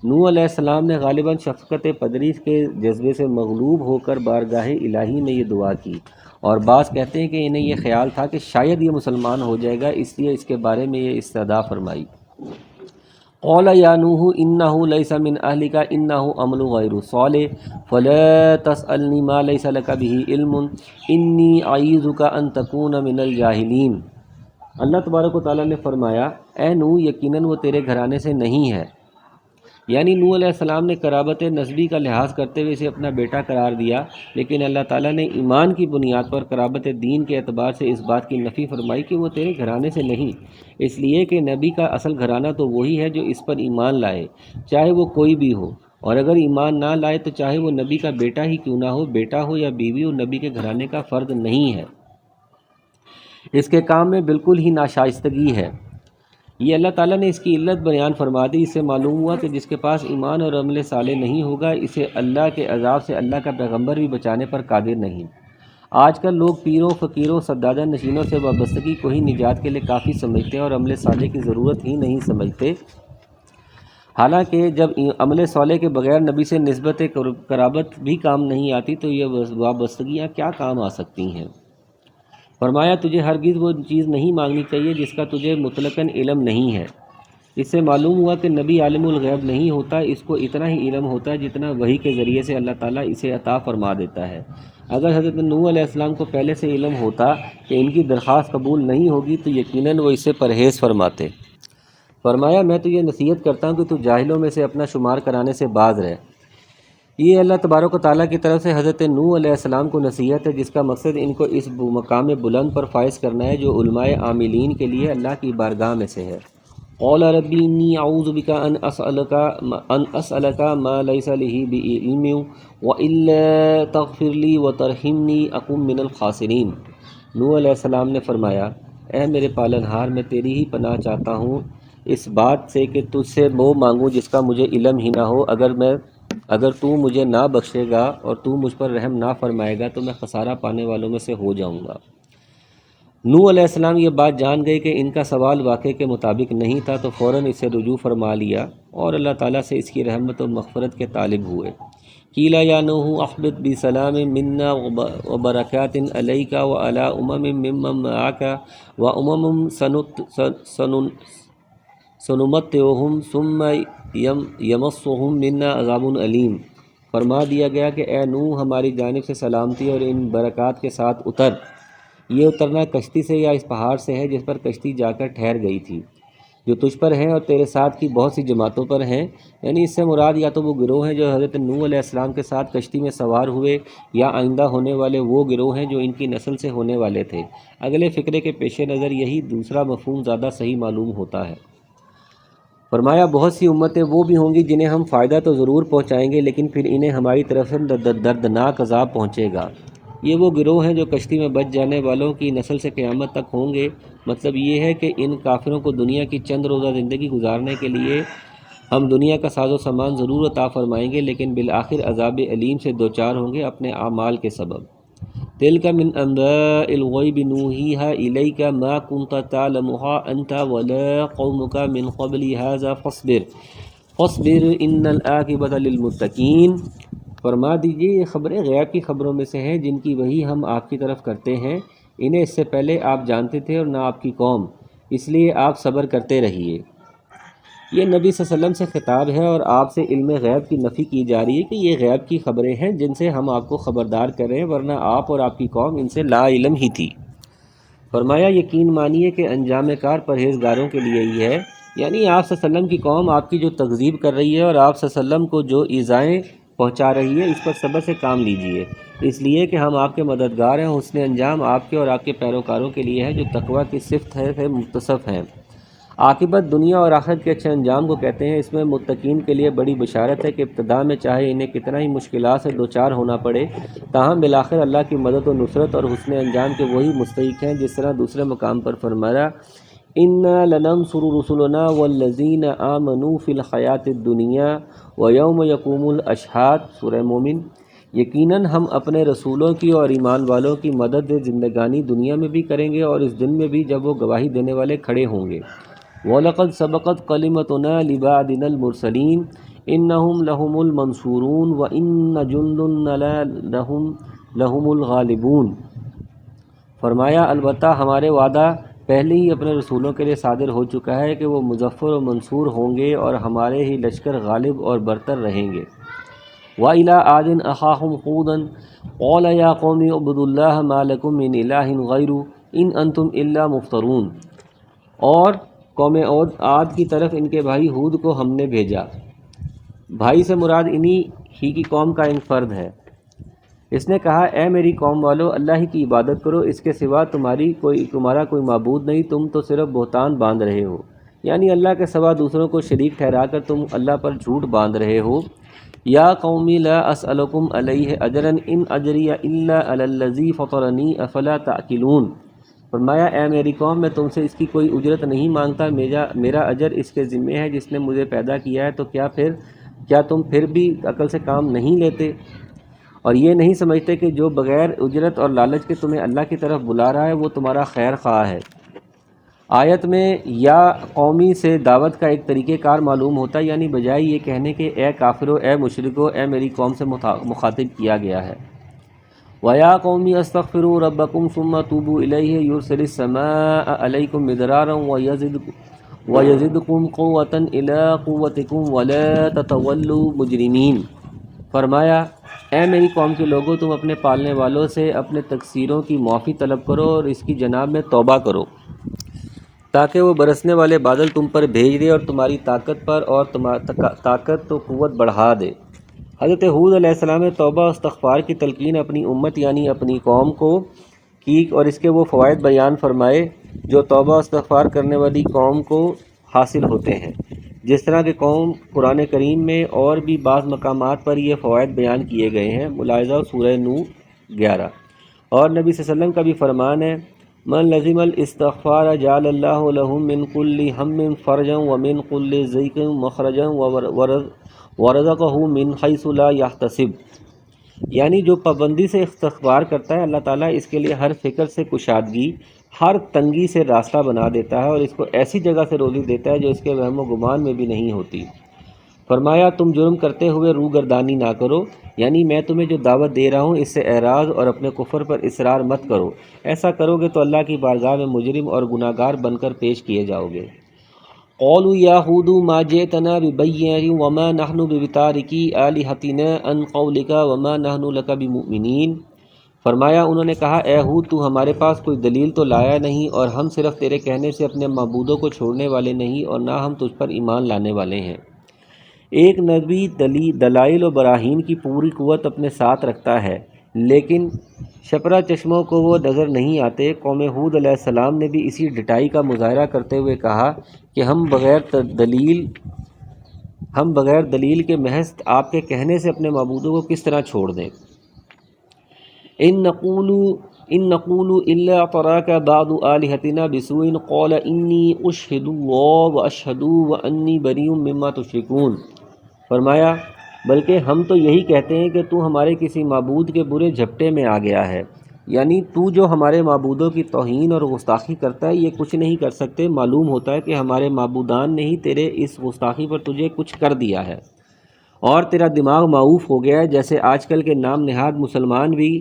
نوح علیہ السلام نے غالباً شفقت پدریس کے جذبے سے مغلوب ہو کر بارگاہ الہی میں یہ دعا کی، اور بعض کہتے ہیں کہ انہیں یہ خیال تھا کہ شاید یہ مسلمان ہو جائے گا، اس لیے اس کے بارے میں یہ استدعا فرمائی۔ قال یا نوح انہ لیس من اہلک انہ عمل غیر صالح فلا تسألنی ما لیس لک بہ علم انی اعیذک ان تکون من الجاہلین۔ اللہ تبارک و تعالیٰ نے فرمایا، اے نوح یقیناً وہ تیرے گھرانے سے نہیں ہے، یعنی نوح علیہ السلام نے قرابت نسبی کا لحاظ کرتے ہوئے اسے اپنا بیٹا قرار دیا، لیکن اللہ تعالیٰ نے ایمان کی بنیاد پر قرابت دین کے اعتبار سے اس بات کی نفی فرمائی کہ وہ تیرے گھرانے سے نہیں، اس لیے کہ نبی کا اصل گھرانہ تو وہی ہے جو اس پر ایمان لائے، چاہے وہ کوئی بھی ہو۔ اور اگر ایمان نہ لائے تو چاہے وہ نبی کا بیٹا ہی کیوں نہ ہو، بیٹا ہو یا بیوی ہو، نبی کے گھرانے کا فرد نہیں ہے، اس کے کام میں بالکل ہی ناشائستگی ہے۔ یہ اللہ تعالیٰ نے اس کی علت بیان فرما دی۔ اس سے معلوم ہوا کہ جس کے پاس ایمان اور عمل صالح نہیں ہوگا، اسے اللہ کے عذاب سے اللہ کا پیغمبر بھی بچانے پر قادر نہیں۔ آج کل لوگ پیروں، فقیروں، سجادہ نشینوں سے وابستگی کو ہی نجات کے لیے کافی سمجھتے ہیں اور عمل صالح کی ضرورت ہی نہیں سمجھتے، حالانکہ جب عمل صالح کے بغیر نبی سے نسبت قرابت بھی کام نہیں آتی تو یہ وابستگیاں کیا کام آ سکتی ہیں؟ فرمایا تجھے ہرگز وہ چیز نہیں مانگنی چاہیے جس کا تجھے مطلقاً علم نہیں ہے۔ اس سے معلوم ہوا کہ نبی عالم الغیب نہیں ہوتا، اس کو اتنا ہی علم ہوتا ہے جتنا وحی کے ذریعے سے اللہ تعالیٰ اسے عطا فرما دیتا ہے۔ اگر حضرت نوح علیہ السلام کو پہلے سے علم ہوتا کہ ان کی درخواست قبول نہیں ہوگی تو یقیناً وہ اس سے پرہیز فرماتے۔ فرمایا میں تو یہ نصیحت کرتا ہوں کہ تو جاہلوں میں سے اپنا شمار کرانے سے باز رہ۔ یہ اللہ تبارک و تعالیٰ کی طرف سے حضرت نوح علیہ السلام کو نصیحت ہے، جس کا مقصد ان کو اس مقام بلند پر فائز کرنا ہے جو علماء عاملین کے لیے اللہ کی بارگاہ میں سے ہے۔ قال ربی انی اعوذ بک ان اسألک ما لیس لی بعلم والا تغفر لی وترحمنی اکن من الخاسرین۔ نوح علیہ السلام نے فرمایا اے میرے پالنہار، میں تیری ہی پناہ چاہتا ہوں اس بات سے کہ تجھ سے وہ مانگوں جس کا مجھے علم ہی نہ ہو۔ اگر تو مجھے نہ بخشے گا اور تو مجھ پر رحم نہ فرمائے گا تو میں خسارہ پانے والوں میں سے ہو جاؤں گا۔ نوح علیہ السلام یہ بات جان گئے کہ ان کا سوال واقعے کے مطابق نہیں تھا تو فوراً اسے رجوع فرما لیا اور اللہ تعالیٰ سے اس کی رحمت و مغفرت کے طالب ہوئے۔ قیل یا نوح اہبط بسلام منا وبرکات علیک وعلی ممن معک وامم سنمتعہم ثم یمسہم منا عذاب علیم۔ فرما دیا گیا کہ اے نوح، ہماری جانب سے سلامتی اور ان برکات کے ساتھ اتر۔ یہ اترنا کشتی سے یا اس پہاڑ سے ہے جس پر کشتی جا کر ٹھہر گئی تھی، جو تجھ پر ہیں اور تیرے ساتھ کی بہت سی جماعتوں پر ہیں۔ یعنی اس سے مراد یا تو وہ گروہ ہیں جو حضرت نوح علیہ السلام کے ساتھ کشتی میں سوار ہوئے، یا آئندہ ہونے والے وہ گروہ ہیں جو ان کی نسل سے ہونے والے تھے۔ اگلے فقرے کے پیش نظر یہی دوسرا مفہوم زیادہ صحیح معلوم ہوتا ہے۔ فرمایا بہت سی امتیں وہ بھی ہوں گی جنہیں ہم فائدہ تو ضرور پہنچائیں گے لیکن پھر انہیں ہماری طرف سے دردناک عذاب پہنچے گا۔ یہ وہ گروہ ہیں جو کشتی میں بچ جانے والوں کی نسل سے قیامت تک ہوں گے۔ مطلب یہ ہے کہ ان کافروں کو دنیا کی چند روزہ زندگی گزارنے کے لیے ہم دنیا کا ساز و سامان ضرور عطا فرمائیں گے، لیکن بالآخر عذاب علیم سے دوچار ہوں گے اپنے اعمال کے سبب۔ تلک من انباء الغیب نوحیھا الیک ما کنت تعلمھا انت ولا قومک من قبل ھذا فاصبر ان العاقبۃ للمتقین۔ فرما دیجیے یہ خبریں غیب کی خبروں میں سے ہیں جن کی وحی ہم آپ کی طرف کرتے ہیں، انہیں اس سے پہلے آپ جانتے تھے اور نہ آپ کی قوم، اس لیے آپ صبر کرتے رہیے۔ یہ نبی صلی اللہ علیہ وسلم سے خطاب ہے اور آپ سے علم غیب کی نفی کی جا رہی ہے کہ یہ غیب کی خبریں ہیں جن سے ہم آپ کو خبردار کر رہے ہیں، ورنہ آپ اور آپ کی قوم ان سے لا علم ہی تھی۔ فرمایا یقین مانیے کہ انجام کار پرہیزگاروں کے لیے ہی ہے، یعنی آپ صلی اللہ علیہ وسلم کی قوم آپ کی جو تکذیب کر رہی ہے اور آپ صلی اللہ علیہ وسلم کو جو ایذائیں پہنچا رہی ہے، اس پر صبر سے کام لیجئے، اس لیے کہ ہم آپ کے مددگار ہیں۔ حسن انجام آپ کے اور آپ کے پیروکاروں کے لیے ہے جو تقوی کی صفت ہے متصف ہیں۔ عاقبت دنیا اور آخرت کے اچھے انجام کو کہتے ہیں۔ اس میں متقین کے لیے بڑی بشارت ہے کہ ابتدا میں چاہے انہیں کتنا ہی مشکلات سے دوچار ہونا پڑے، تاہم بالآخر اللہ کی مدد و نصرت اور حسن انجام کے وہی مستحق ہیں، جس طرح دوسرے مقام پر فرمایا اِنَّا لَنَنصُرُ رُسُلَنَا وَالَّذِينَ آمَنُوا فِي الْحَيَاةِ الدُّنْيَا وَيَوْمَ يَقُومُ الْأَشْهَادُ۔ سورہ مومن۔ یقیناً ہم اپنے رسولوں کی اور ایمان والوں کی مدد زندگانی دنیا میں بھی کریں گے اور اس دن میں بھی جب وہ گواہی دینے والے کھڑے ہوں گے۔ وَلَقَدْ سَبَقَتْ كَلِمَتُنَا لِعِبَادِنَا الْمُرْسَلِينَ إِنَّهُمْ لَهُمُ الْمَنْصُورُونَ وَإِنَّ جُنْدَنَا لَهُمُ الْغَالِبُونَ۔ فرمایا البتہ ہمارے وعدہ پہلے ہی اپنے رسولوں کے لیے صادر ہو چکا ہے کہ وہ مظفر و منصور ہوں گے اور ہمارے ہی لشکر غالب اور برتر رہیں گے۔ وَإِلَىٰ عَادٍ أَخَاهُمْ هُودًا قَالَ يَا قَوْمِ اعْبُدُوا اللَّهَ مَا لَكُم مِّنْ إِلَٰهٍ غَيْرُهُ إِنْ أَنْتُمْ إِلَّا مُفْتَرُونَ۔ اور قوم عاد کی طرف ان کے بھائی ہود کو ہم نے بھیجا۔ بھائی سے مراد انہی ہی کی قوم کا ایک فرد ہے۔ اس نے کہا اے میری قوم والو، اللہ ہی کی عبادت کرو، اس کے سوا تمہارا کوئی معبود نہیں، تم تو صرف بہتان باندھ رہے ہو۔ یعنی اللہ کے سوا دوسروں کو شریک ٹھہرا کر تم اللہ پر جھوٹ باندھ رہے ہو۔ یا قومی لا اسألکم علیہ اجرا ان اجری الا علی الذی فطرنی افلا تعقلون۔ فرمایا اے میری قوم، میں تم سے اس کی کوئی اجرت نہیں مانگتا، میرا اجر اس کے ذمے ہے جس نے مجھے پیدا کیا ہے، تو کیا تم پھر بھی عقل سے کام نہیں لیتے اور یہ نہیں سمجھتے کہ جو بغیر اجرت اور لالچ کے تمہیں اللہ کی طرف بلا رہا ہے وہ تمہارا خیر خواہ ہے۔ آیت میں یا قومی سے دعوت کا ایک طریقہ کار معلوم ہوتا ہے، یعنی بجائے یہ کہنے کہ اے کافرو، اے مشرکو، اے میری قوم سے مخاطب کیا گیا ہے۔ وَيَا قَوْمِ اسْتَغْفِرُوا رَبَّكُمْ ثُمَّ تُوبُوا إِلَيْهِ يُرْسِلِ السَّمَاءَ عَلَيْكُمْ مِدْرَارًا وَيَزِدْكُمْ قُوَّةً إِلَىٰ قُوَّتِكُمْ وَلَا تَتَوَلُّوا مُجْرِمِينَ۔ فرمایا اے میری قوم کے لوگوں، تم اپنے پالنے والوں سے اپنے تقصیروں کی معافی طلب کرو اور اس کی جناب میں توبہ کرو، تاکہ وہ برسنے والے بادل تم پر بھیج دے اور تمہاری طاقت و قوت بڑھا دے۔ حضرت ہود علیہ السلام نے توبہ و استغفار کی تلقین اپنی امت یعنی اپنی قوم کو کی اور اس کے وہ فوائد بیان فرمائے جو توبہ و استغفار کرنے والی قوم کو حاصل ہوتے ہیں، جس طرح کہ قرآن کریم میں اور بھی بعض مقامات پر یہ فوائد بیان کیے گئے ہیں، ملاحظہ سورہ نوح 11۔ اور نبی صلی اللہ علیہ وسلم کا بھی فرمان ہے من لزم الاستغفار جعل اللہ له من كل هم فرجا ومن كل ضيق مخرجا ورزقه من حيث لا يحتسب۔ یعنی جو پابندی سے استغفار کرتا ہے اللہ تعالیٰ اس کے لیے ہر فکر سے کشادگی، ہر تنگی سے راستہ بنا دیتا ہے اور اس کو ایسی جگہ سے روزی دیتا ہے جو اس کے وہم و گمان میں بھی نہیں ہوتی۔ فرمایا تم جرم کرتے ہوئے روگردانی نہ کرو، یعنی میں تمہیں جو دعوت دے رہا ہوں اس سے اعراض اور اپنے کفر پر اصرار مت کرو، ایسا کرو گے تو اللہ کی بارگاہ میں مجرم اور گناہ گار بن کر پیش کیے جاؤ گے۔ قولوا یا ہود ما جئتنا ببینۃ وما نحن بتارکی آلہتنا عن قولک وما نحن لک بمؤمنین۔ فرمایا انہوں نے کہا اے ہود، تو ہمارے پاس کوئی دلیل تو لایا نہیں اور ہم صرف تیرے کہنے سے اپنے معبودوں کو چھوڑنے والے نہیں اور نہ ہم تجھ پر ایمان لانے والے ہیں۔ ایک نبی دلائل و براہین کی پوری قوت اپنے ساتھ رکھتا ہے لیکن شپرا چشموں کو وہ نظر نہیں آتے۔ قوم ہود علیہ السلام نے بھی اسی ڈٹائی کا مظاہرہ کرتے ہوئے کہا کہ ہم بغیر دلیل کے محض آپ کے کہنے سے اپنے معبودوں کو کس طرح چھوڑ دیں۔ ان نقول الا تراک بعض آلہتنا بسوء قال انی اشہد اللہ واشہد وانی بریء مما تشرکون۔ فرمایا بلکہ ہم تو یہی کہتے ہیں کہ تو ہمارے کسی معبود کے برے جھپٹے میں آ گیا ہے، یعنی تو جو ہمارے معبودوں کی توہین اور گستاخی کرتا ہے یہ کچھ نہیں کر سکتے، معلوم ہوتا ہے کہ ہمارے معبودان نے ہی تیرے اس گستاخی پر تجھے کچھ کر دیا ہے اور تیرا دماغ معوف ہو گیا ہے۔ جیسے آج کل کے نام نہاد مسلمان بھی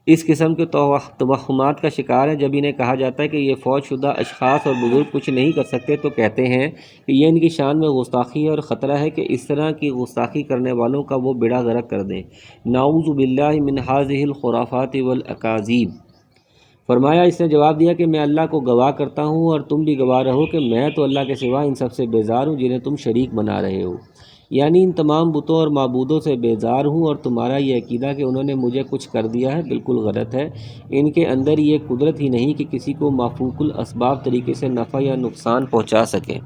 اس قسم کے توہمات کا شکار ہے، جب انہیں کہا جاتا ہے کہ یہ فوج شدہ اشخاص اور بزرگ کچھ نہیں کر سکتے تو کہتے ہیں کہ یہ ان کی شان میں گستاخی ہے اور خطرہ ہے کہ اس طرح کی گستاخی کرنے والوں کا وہ بیڑا غرق کر دیں۔ نعوذ باللہ من هذه الخرافات والاکاذیب۔ فرمایا اس نے جواب دیا کہ میں اللہ کو گواہ کرتا ہوں اور تم بھی گواہ رہو کہ میں تو اللہ کے سوا ان سب سے بیزار ہوں جنہیں تم شریک بنا رہے ہو، یعنی ان تمام بتوں اور معبودوں سے بیزار ہوں، اور تمہارا یہ عقیدہ کہ انہوں نے مجھے کچھ کر دیا ہے بالکل غلط ہے۔ ان کے اندر یہ قدرت ہی نہیں کہ کسی کو مافوق الاسباب طریقے سے نفع یا نقصان پہنچا سکیں۔